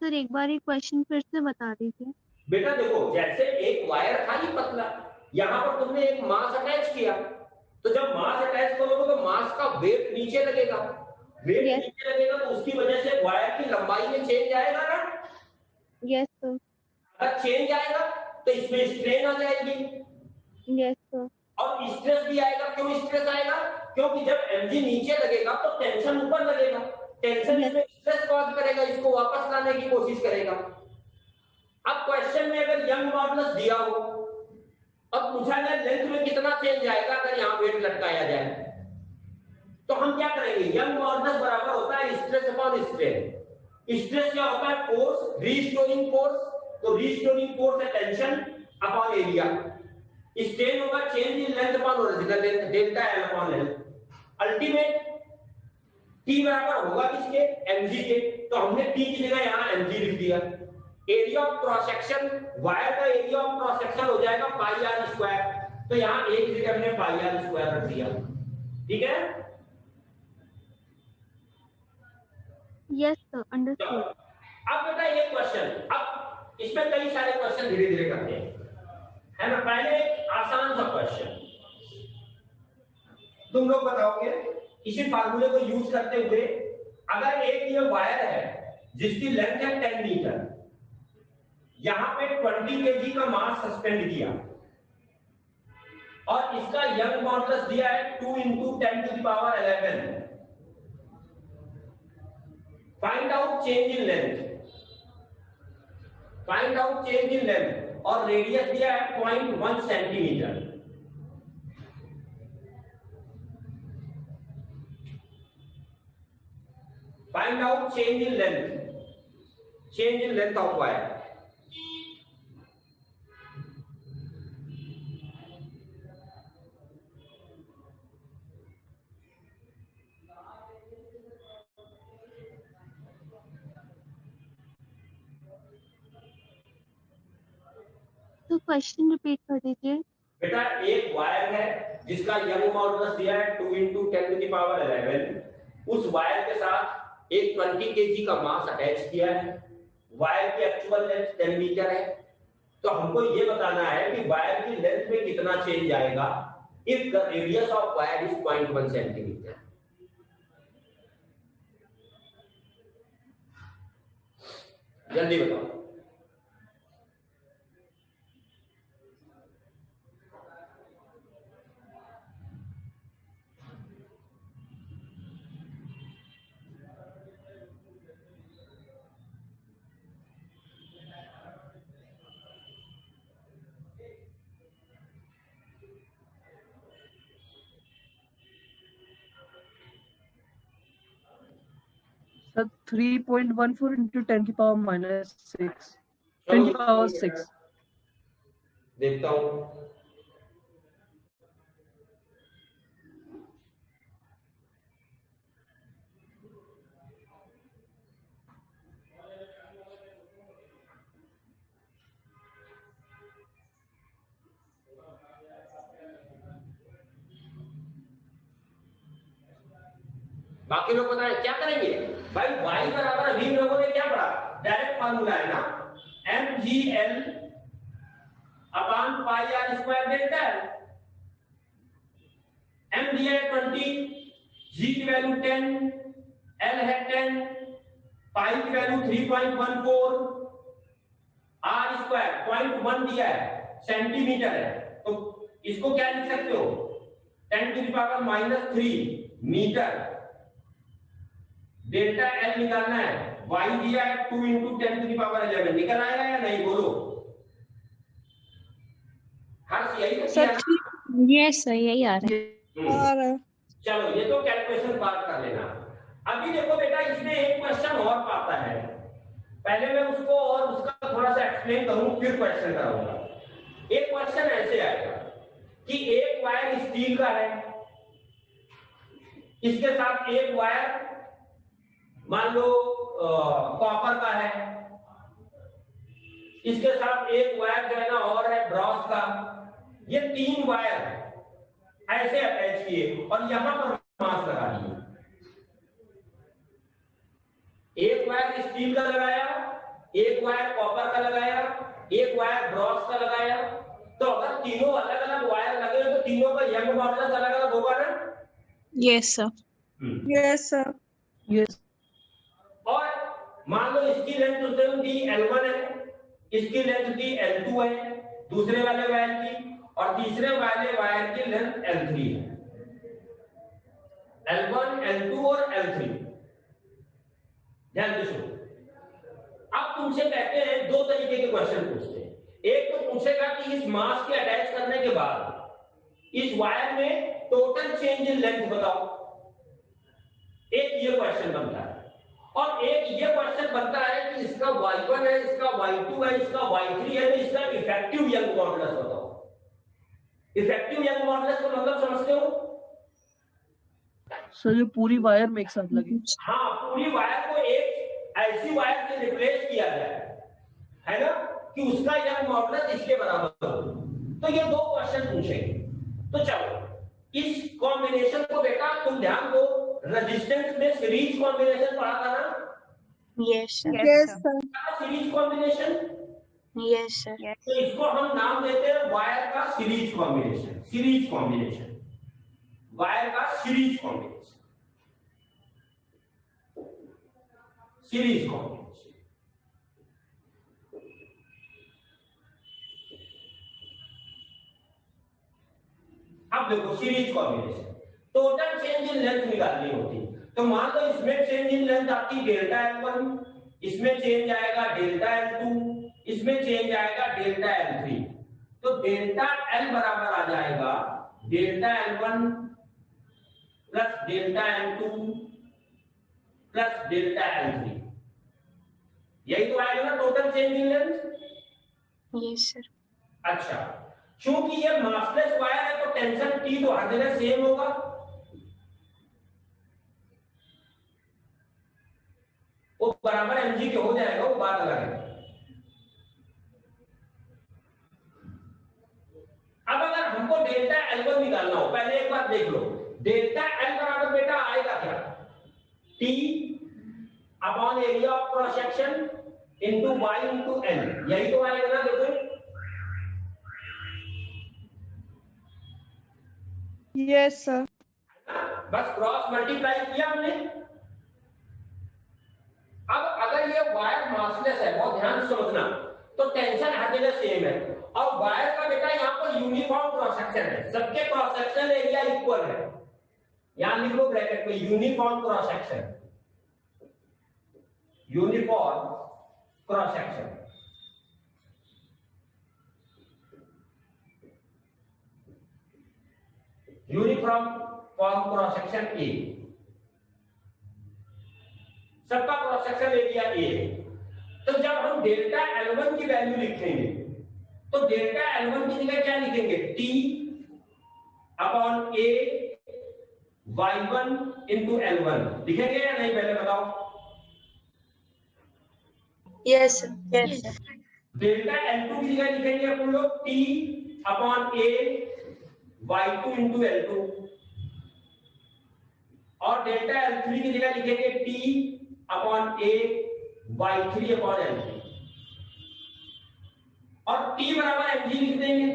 सर एक बार ये क्वेश्चन फिर से बता दीजिए। बेटा देखो, जैसे एक वायर था ही पतला, यहां पर तुमने एक मास अटैच किया, तो जब मास अटैच करोगे तो मास का वेट नीचे लगेगा, वेट Yes. नीचे लगेगा तो उसकी वजह से वायर की लंबाई में चेंज आएगा ना। Yes, sir. अगर चेंज आएगा तो इसमें स्ट्रेन आ जाएगी Yes, sir. और स्ट्रेस भी आएगा। क्यों स्ट्रेस आएगा? क्योंकि जब mg नीचे लगेगा तो टेंशन ऊपर लगेगा, टेंशन इसमें स्ट्रेस कॉज करेगा, इसको वापस लाने की कोशिश करेगा। अब क्वेश्चन में अगर यंग मॉडुलस दिया हो और पूछा जाए लेंथ में कितना चेंज आएगा अगर यहाँ वेट लटकाया जाए, तो हम क्या करेंगे? यंग मॉडुलस बराबर होता है स्ट्रेस अपॉन स्ट्रेन। स्ट्रेस क्या होता है? फोर्स, रीस्टोरिंग फोर्स, तो रीस्टोरिंग फोर्स है टेंशन अपॉन एरिया। स्ट्रेन होगा change in length upon original length, delta L upon L. Ultimate T बराबर होगा किसके? mg के, तो हमने टी की जगह यहाँ mg लिख दिया। Area of cross section, wire का एरिया ऑफ क्रॉस सेक्शन हो जाएगा पाई आर स्क्वायर, तो यहाँ एक जगह हमने पाई आर स्क्वायर रख दिया। ठीक है? Yes, sir. Understood. अब बेटा ये क्वेश्चन, अब इसमें कई सारे क्वेश्चन धीरे धीरे करते हैं, है ना। पहले एक आसान सा क्वेश्चन तुम लोग बताओगे इसी फार्मूले को यूज करते हुए। अगर एक ये वायर है जिसकी लेंथ है 10 मीटर, यहां पे 20 kg का मास सस्पेंड किया और इसका यंग मॉडुलस दिया है 2 × 10⁻11। Find out change in length, find out change in length, और रेडियस दिया है 0.1 centimetre. Find out change in length, change in length of wire. तो क्वेश्चन रिपीट कर दीजिए। बेटा एक वायर है जिसका यंग मॉडुलस दिया है 2 × 10⁻11। उस वायर के साथ एक 20 kg का मास अटैच किया है। वायर की एक्चुअल लेंथ 10 मीटर है, तो हमको ये बताना है कि वायर की लेंथ में कितना चेंज आएगा if the radius of wire is 0.1 centimetre. जल्दी बताओ। Sir, 3.14 into 10 की power -6. 10 की power 6. देखता हूं। बाकी लोग बताएं क्या करेंगे भाई। y बराबर अभी लोगों ने क्या पढ़ा? डायरेक्ट फार्मूला है ना, mgl upon pi are square delta L. m दिया है 20, g की वैल्यू 10, l है 10, पाई की वैल्यू 3.14, r स्क्वायर 0.1 दिया है, सेंटीमीटर है, तो इसको क्या लिख सकते हो? 10⁻³ मीटर। डेल्टा एल निकालना है, y दिया है 2 × 10⁻11। निकल आएगा या नहीं? बोलो। हर यही तो किया ना? यस सर, यही आ रहा है। चलो ये तो कैलकुलेशन पार्ट कर लेना। अभी देखो बेटा इसमें एक क्वेश्चन और पाता है, पहले मैं उसको और उसका थोड़ा सा एक्सप्लेन करूं फिर क्वेश्चन कराऊंगा। एक क्वेश्चन ऐसे आएगा कि एक वायर स्टील का है, इसके साथ एक वायर मान लो कॉपर का है, इसके साथ एक वायर जो है ना और है ब्रॉस का। ये 3 वायर ऐसे अटैच किए और यहां पर मास लगा दिए। एक वायर स्टील का लगाया, एक वायर कॉपर का लगाया, एक वायर ब्रॉस का लगाया। तो अगर तीनों अलग अलग वायर लगे तो तीनों का यंग मॉडुलस अलग अलग होगा ना? Yes sir. Yes sir. Yes. और मान लो इसकी लेंथ उस टाइम दी L1 है, इसकी लेंथ दी L2 है, दूसरे वाले वायर की, और तीसरे वाले वायर की लेंथ L3 है। L1, L2 और L3। ध्यान से सुनो। अब तुमसे कहते हैं दो तरीके के क्वेश्चन पूछते हैं। एक तो पूछेगा कि इस मास के अटैच करने के बाद इस वायर में टोटल चेंज इन लेंथ बताओ। एक ये क्वेश्चन बनता है, और एक ये क्वेश्चन बनता है कि इसका y1 है, इसका y2 है, इसका y3 है, तो इसका इफेक्टिव यंग मॉडुलस बताओ। इफेक्टिव यंग मॉडुलस का मतलब समझते हो? सर ये पूरी वायर में एक साथ लगी। हाँ, पूरी वायर को एक ऐसी वायर से रिप्लेस किया जाए, है ना, कि उसका यंग मॉडुलस इसके बराबर हो। तो ये दो क्वेश्चन पूछेंगे। तो चलो इस कॉम्बिनेशन को बेटा तुम ध्यान दो, रेजिस्टेंस में सीरीज कॉम्बिनेशन पढ़ा था ना? Yes, sir. Yes, sir. Series combination, Yes, sir. तो इसको हम नाम देते हैं वायर का series combination. Series combination, wire का सीरीज कॉम्बिनेशन, सीरीज कॉम्बिनेशन। अब देखो series combination, total change in length निकालनी होती। तो मान लो इसमें चेंज इन लेंथ आती डेल्टा L1, इसमें चेंज आएगा डेल्टा L2, इसमें चेंज आएगा डेल्टा L3। तो डेल्टा L बराबर आ जाएगा delta L1 plus delta L2 plus delta L3। यही तो आएगा ना total change in length. Yes, sir. अच्छा, क्योंकि ये मासलेस वायर है तो टेंशन T तो हर जगह सेम होगा। वो बराबर mg के हो जाएगा, वो बात अलग है। अब अगर हमको डेल्टा L1 निकालना हो, पहले एक बार देख लो, डेल्टा L बराबर बेटा आएगा क्या? T upon area of cross section into y into L, यही तो आएगा ना। देखो Yes, sir. बस क्रॉस मल्टीप्लाई किया हमने। अब अगर ये वायर मासलेस है, बहुत ध्यान से समझना, तो टेंशन हर जगह सेम है, और वायर का बेटा यहाँ पर यूनिफॉर्म क्रॉस सेक्शन है, सबके क्रॉस सेक्शन एरिया इक्वल है। यहां लिख लो ब्रैकेट में uniform cross section, uniform cross section. Uniform cross section A, सबका क्रॉस सेक्शन एरिया ए है। तो जब हम डेल्टा L1 की वैल्यू लिखेंगे तो डेल्टा L1 की जगह क्या लिखेंगे? T upon A y1 into L1 लिखेंगे या नहीं, पहले बताओ। Yes, sir. Yes, sir. Delta L2 की जगह लिखेंगे अपन लोग T upon A y2 into L2, और डेल्टा L3 की जगह लिखेंगे T upon A y3 upon L3, और T बराबर mg लिख देंगे।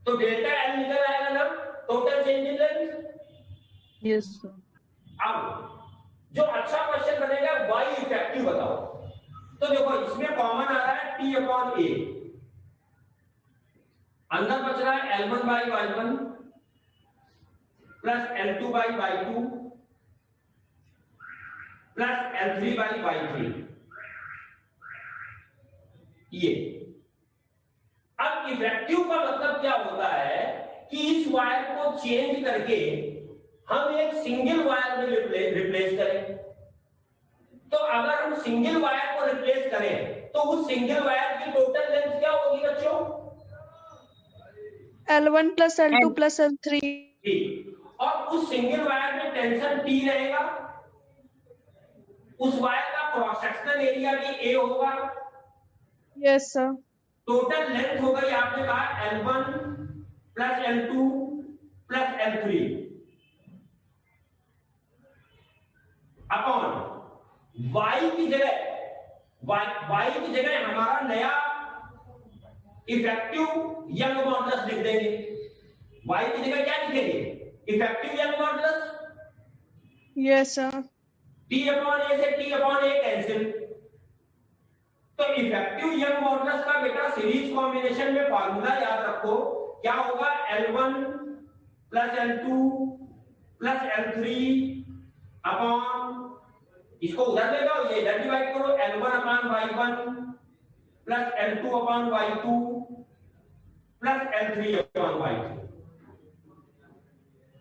तो डेल्टा L निकल आएगा ना, total change in length. Yes, sir. अब जो अच्छा क्वेश्चन बनेगा y इफेक्टिव बताओ। तो देखो इसमें कॉमन आ रहा है T अपॉन A, अंदर बच रहा है L1 by y1 plus L2 by y2 plus L3 by y3। ये अब इफेक्टिव का मतलब क्या होता है कि इस वायर को चेंज करके हम एक सिंगल वायर में रिप्लेस करें। तो अगर हम सिंगल वायर को रिप्लेस करें तो उस सिंगल वायर की टोटल लेंथ क्या होगी बच्चों? L1 plus L2 plus L3. और उस सिंगल वायर में टेंशन T रहेगा, उस वायर का क्रॉस सेक्शनल एरिया भी A होगा। Yes, sir. टोटल लेंथ हो गई आपने कहा L1 plus L2 plus L3 upon Y की जगह हमारा नया इफेक्टिव यंग मॉडुलस लिख देंगे। Y की जगह क्या लिखेंगे? Effective Young modulus. Yes, sir. T upon A से T अपॉन ए कैंसिल। तो इफेक्टिव यंग मॉडुलस का बेटा सीरीज कॉम्बिनेशन में फार्मूला याद रखो, क्या होगा? L1 plus L2 plus L3 upon, इसको उधर ले जाओ, ये इधर डिवाइड करो, L1 upon Y1 plus L2 upon Y2 plus L3 upon Y3।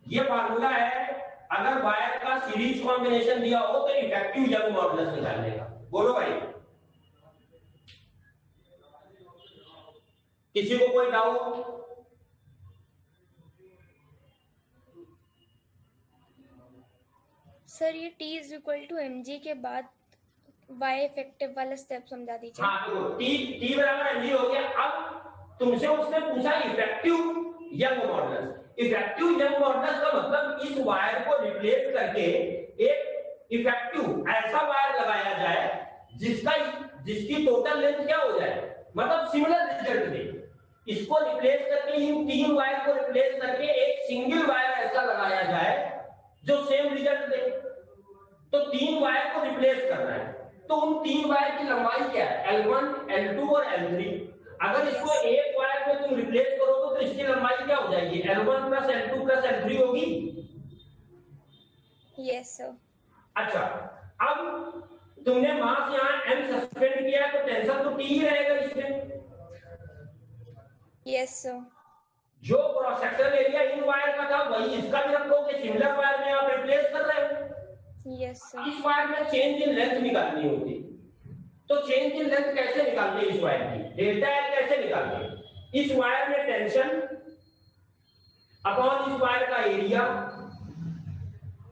ये फार्मूला है अगर वायर का सीरीज कॉम्बिनेशन दिया हो तो इफेक्टिव यंग मॉडुलस निकालने का। बोलो भाई, किसी को कोई डाउट? सर ये T is equal to mg के बाद y इफेक्टिव वाला स्टेप समझा दीजिए। हाँ देखो, T बराबर mg हो गया। अब तुमसे उसने पूछा effective Young modulus. Effective Young modulus का मतलब इस वायर को रिप्लेस करके एक इफेक्टिव ऐसा वायर लगाया जाए जिसकी टोटल लेंथ क्या हो जाए, मतलब सिमिलर रिजल्ट दे। इसको रिप्लेस करके, इन तीन वायर को रिप्लेस करके एक सिंगल वायर ऐसा लगाया जाए जो सेम रिजल्ट दे। तो तीन वायर को रिप्लेस करना है, तो उन तीन वायर की लंबाई क्या है? L1, L2 और L3। अगर इसको एक वायर में तुम रिप्लेस करोगे तो इसकी लंबाई क्या हो जाएगी? L1 plus L2 plus L3 होगी। Yes sir. अच्छा, अब तुमने मास यहाँ m सस्पेंड किया है तो टेंशन तो T ही रहेगा इसमें। Yes sir. जो cross sectional area in wire का था वही इसका भी रखोगे, सिमिलर वायर में आप रिप्लेस कर रहे हो। Yes sir. इस वायर में चेंज इन लेंथ निकालनी होती, तो चेंज इन लेंथ कैसे निकालते हैं इस वायर की? डेल्टा एल कैसे निकालते हैं? इस वायर में टेंशन अपॉन इस वायर का एरिया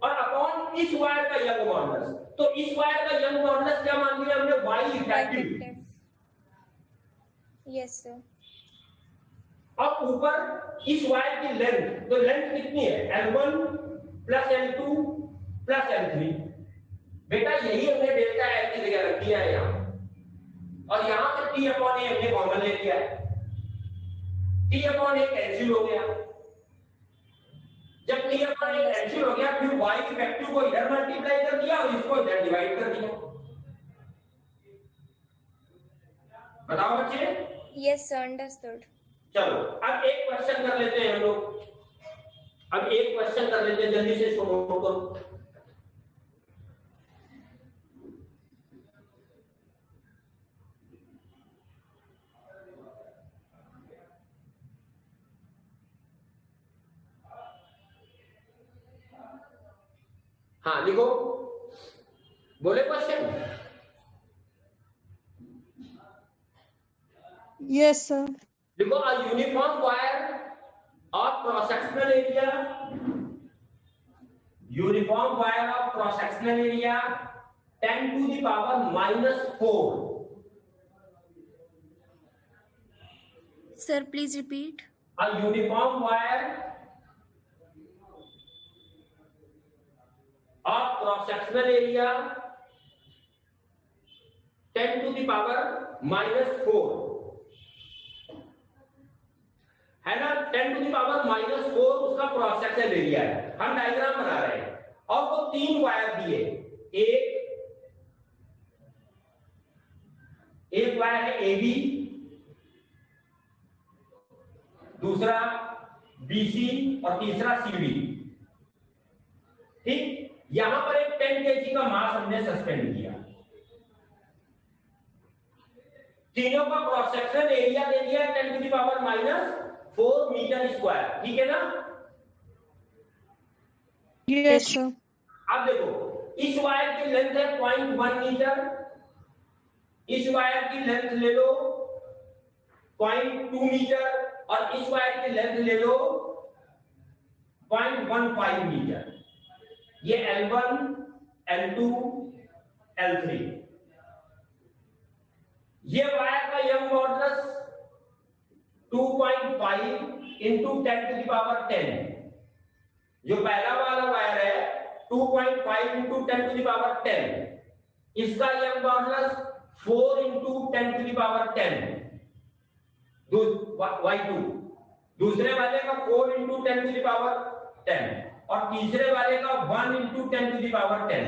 और अपॉन इस वायर का यंग मॉडुलस। तो इस वायर का यंग मॉडुलस क्या मान लिया हमने? Y effective. Yes sir. अब ऊपर इस वायर की लेंथ, तो लेंथ कितनी है? L1 plus L2 plus L3। बेटा यही हमने डेल्टा एल की जगह रख दिया है यहाँ, और यहां से T अपॉन ए हमने कॉमन ले लिया है। T अपॉन ए कैंसिल हो गया। जब T अपॉन ए कैंसिल हो गया फिर y इफेक्टिव को इधर मल्टीप्लाई कर दिया और इसको इधर डिवाइड कर दिया। बताओ बच्चे। Yes sir, understood. चलो अब एक क्वेश्चन कर लेते हैं हम लोग। अब एक क्वेश्चन कर लेते हैं, जल्दी से इसको नोट करो। हाँ लिखो, बोले क्वेश्चन। Yes, sir. लिखो, a uniform wire of cross sectional area, uniform wire of cross sectional area 10 to the power -4। Sir please repeat. A uniform wire of cross sectional area 10 to the power -4 है ना। 10 to the power -4 उसका cross sectional area है। हम diagram बना रहे हैं और वो तीन वायर दिए, एक वायर है AB, दूसरा BC और तीसरा CB। ठीक, यहां पर एक 10 kg का मास हमने सस्पेंड किया। तीनों का क्रॉस सेक्शनल एरिया दे दिया 10 to the power -4 metre square. ठीक है ना। Yes, sir. अब देखो, इस वायर की लेंथ है 0.1 मीटर, इस वायर की लेंथ ले लो 0.2 मीटर और इस वायर की लेंथ ले लो 0.15 मीटर। ये L1, L2, L3। ये वायर का young modulus 2.5 into 10 to the power 10। जो पहला वाला वायर है 2.5 इंटू 10 to the power 10, इसका young modulus 4 into 10 to the power 10 Y2। दूसरे वाले का 4 इंटू 10 to the power 10। और तीसरे वाले का 1 × 10⁻10।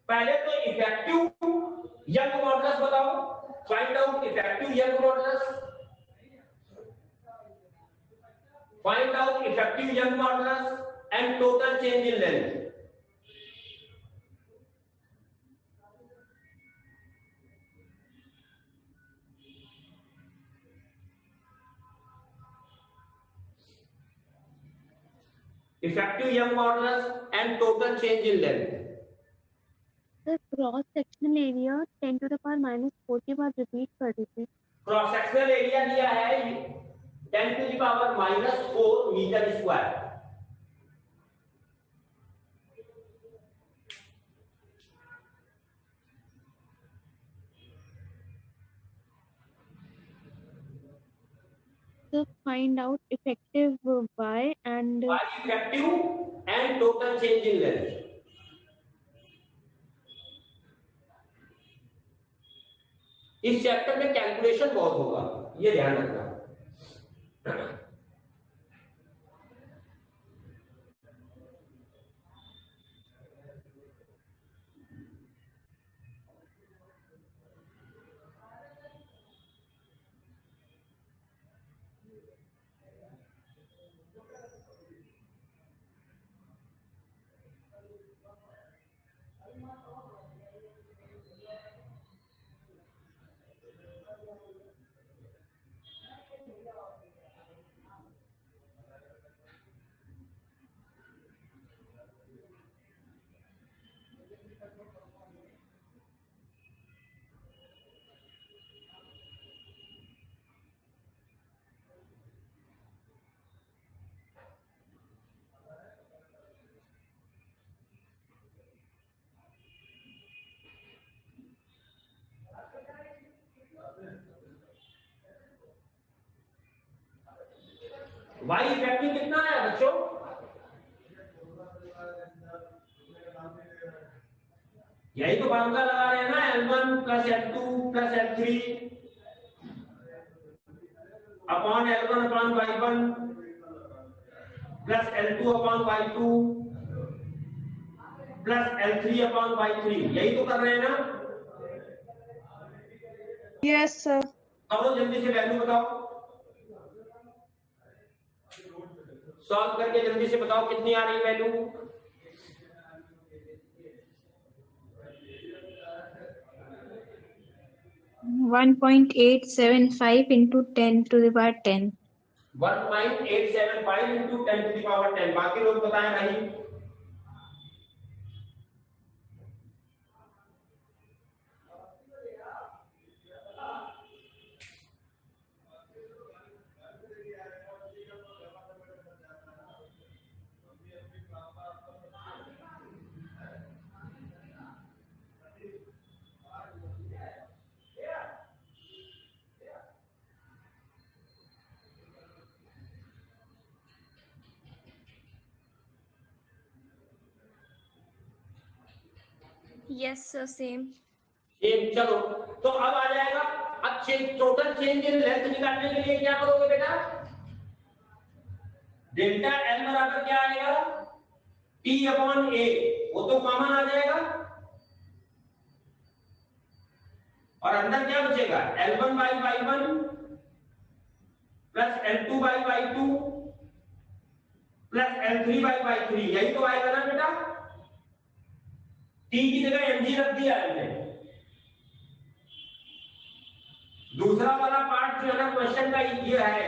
पहले तो इफेक्टिव यंग मॉडुलस बताओ, find out effective Young modulus, find out effective Young modulus and total change in length. Effective young modulus and total change in length. Sir cross sectional area 10⁻⁻4 के बाद repeat कर दीजिए। Cross sectional area दिया है 10⁻⁻4 metre square. Sir find out effective y and Y effective and total change in length. इस chapter में calculation बहुत होगा, ये ध्यान रखना। Y इफेक्टिव कितना है बच्चों? यही तो फार्मूला लगा रहे हैं ना, L1 + L2 + L3 upon L1 upon Y1 plus L2 upon Y2 plus L3 upon Y3, यही तो कर रहे हैं ना? Yes, sir. करो जल्दी से वैल्यू बताओ, सॉल्व करके जल्दी से बताओ कितनी आ रही वैल्यू। One 1.875 into 10⁻10. 1.875 into 10⁻10। बाकी लोग बताएं भाई। Yes sir same. चलो तो अब आ जाएगा। अब टोटल चेंज इन लेंथ निकालने के लिए क्या करोगे बेटा? डेल्टा एल बराबर क्या आएगा? T/A, वो तो कॉमन आ जाएगा और अंदर क्या बचेगा? L1/Y1 plus L2/Y2 plus L3/Y3, यही तो आएगा ना बेटा? T की जगह mg रख दिया हमने। दूसरा वाला पार्ट जो है ना क्वेश्चन का ये है,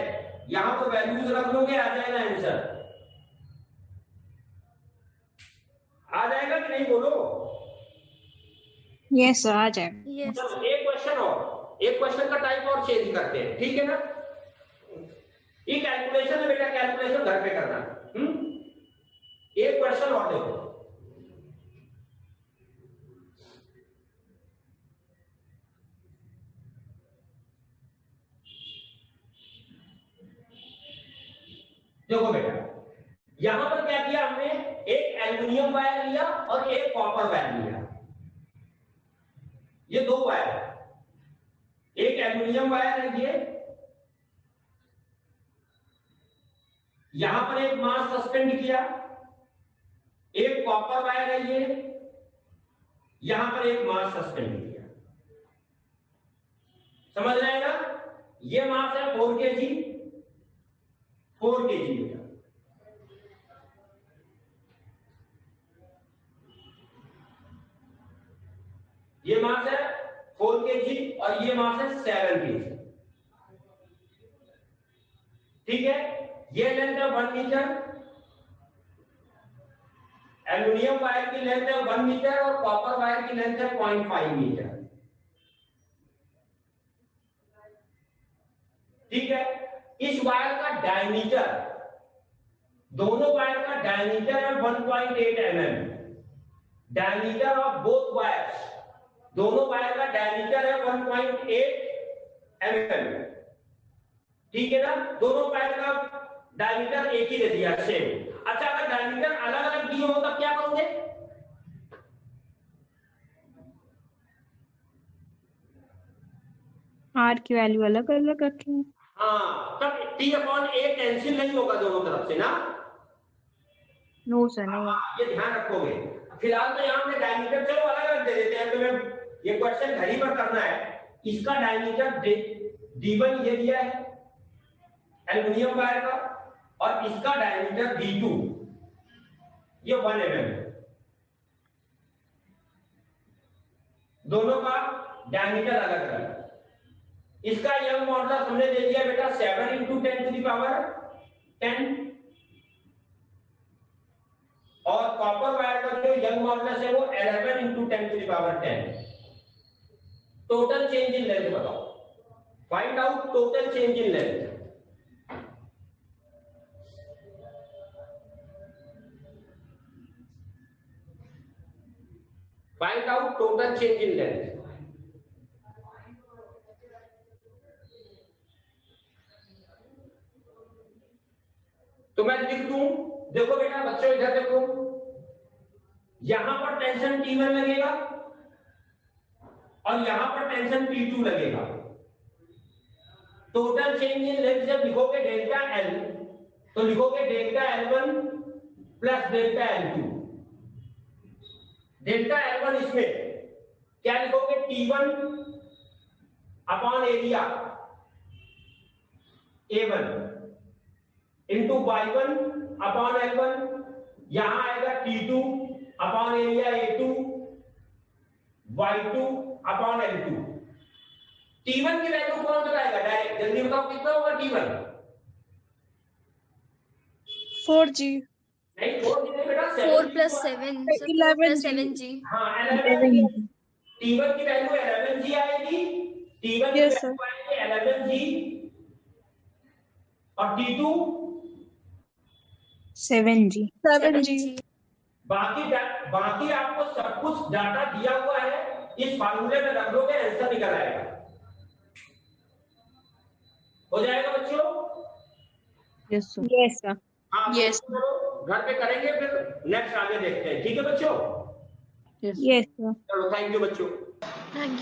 यहां तो वैल्यूज रख लोगे, आ जाएगा आंसर। आ जाएगा कि नहीं बोलो? Yes, sir. आ जाएगा। यस चलो एक क्वेश्चन और, एक क्वेश्चन का टाइप और चेंज करते हैं, ठीक है ना? ये कैलकुलेशन है बेटा, कैलकुलेशन घर पे करना। एक क्वेश्चन और देखो। देखो बेटा, यहां पर क्या किया हमने? एक एल्युमिनियम वायर लिया और एक कॉपर वायर लिया। ये दो वायर, एक एल्युमिनियम वायर है ये, यहां पर एक मास सस्पेंड किया एक कॉपर वायर है ये, यहां पर एक मास सस्पेंड किया, समझ रहे हैं ना? ये मास है 4 kg, 4 kg बेटा। ये मास है 4 kg और ये मास है 7 kg। ठीक है, ये लेंथ है 1 मीटर, एल्यूमिनियम वायर की लेंथ है 1 मीटर और कॉपर वायर की लेंथ है 0.5 मीटर। ठीक है, इस वायर का डायमीटर, दोनों वायर का डायमीटर है 1.8 mm। Diameter of both wires, दोनों वायर का डायमीटर है 1.8 mm। ठीक है ना, दोनों वायर का डायमीटर एक ही दे दिया, सेम। अच्छा, अगर डायमीटर अलग अलग दिए हो तब क्या करोगे? आर की वैल्यू अलग अलग रखेंगे। हाँ, तब T/A कैंसिल नहीं होगा दोनों तरफ से ना। नो सर, नहीं। हाँ, ये ध्यान रखोगे। फिलहाल तो यहाँ पे डायमीटर चलो अलग अलग दे देते हैं, तुम्हें ये क्वेश्चन घर ही पर करना है। इसका डायमीटर D1 ये दिया है एल्यूमिनियम वायर का, और इसका डायमीटर D2 ये 1 mm। दोनों का डायमीटर अलग अलग। इसका यंग मॉडुलस हमने दे दिया बेटा 7 × 10⁻10, और कॉपर वायर का जो यंग मॉडुलस है वो 11 × 10⁻10। टोटल चेंज इन लेंथ बताओ, find out total change in length. Find out total change in length. तो मैं लिख दूं, देखो बेटा बच्चों इधर देखो, यहां पर टेंशन T1 लगेगा और यहां पर टेंशन T2 लगेगा। टोटल चेंज इन लेंथ जब लिखोगे डेल्टा L, तो लिखोगे delta L1 plus delta L2। Delta L1 इसमें क्या लिखोगे? T1 upon area A1 into Y1 upon L1, यहां आएगा T2 upon area A2, Y2 upon L2। T1 की वैल्यू कौन बताएगा? डायरेक्ट जल्दी बताओ, कितना होगा T1? 4G। नहीं, 4 नहीं बेटा, 4 + 7 7G। हाँ 11G। T1 की वैल्यू 11G आएगी, T1 की Yes, sir. वैल्यू आएगी 11G, और T2 7G। 7G। बाकी आपको सब कुछ डाटा दिया हुआ है, इस फार्मूले में रख दोगे, आंसर निकल आएगा। हो जाएगा बच्चों? Yes sir. Yes sir. हाँ, Yes. घर पे करेंगे, फिर नेक्स्ट आगे देखते हैं। ठीक है बच्चों? Yes yes sir. चलो, थैंक यू बच्चों। Thank you.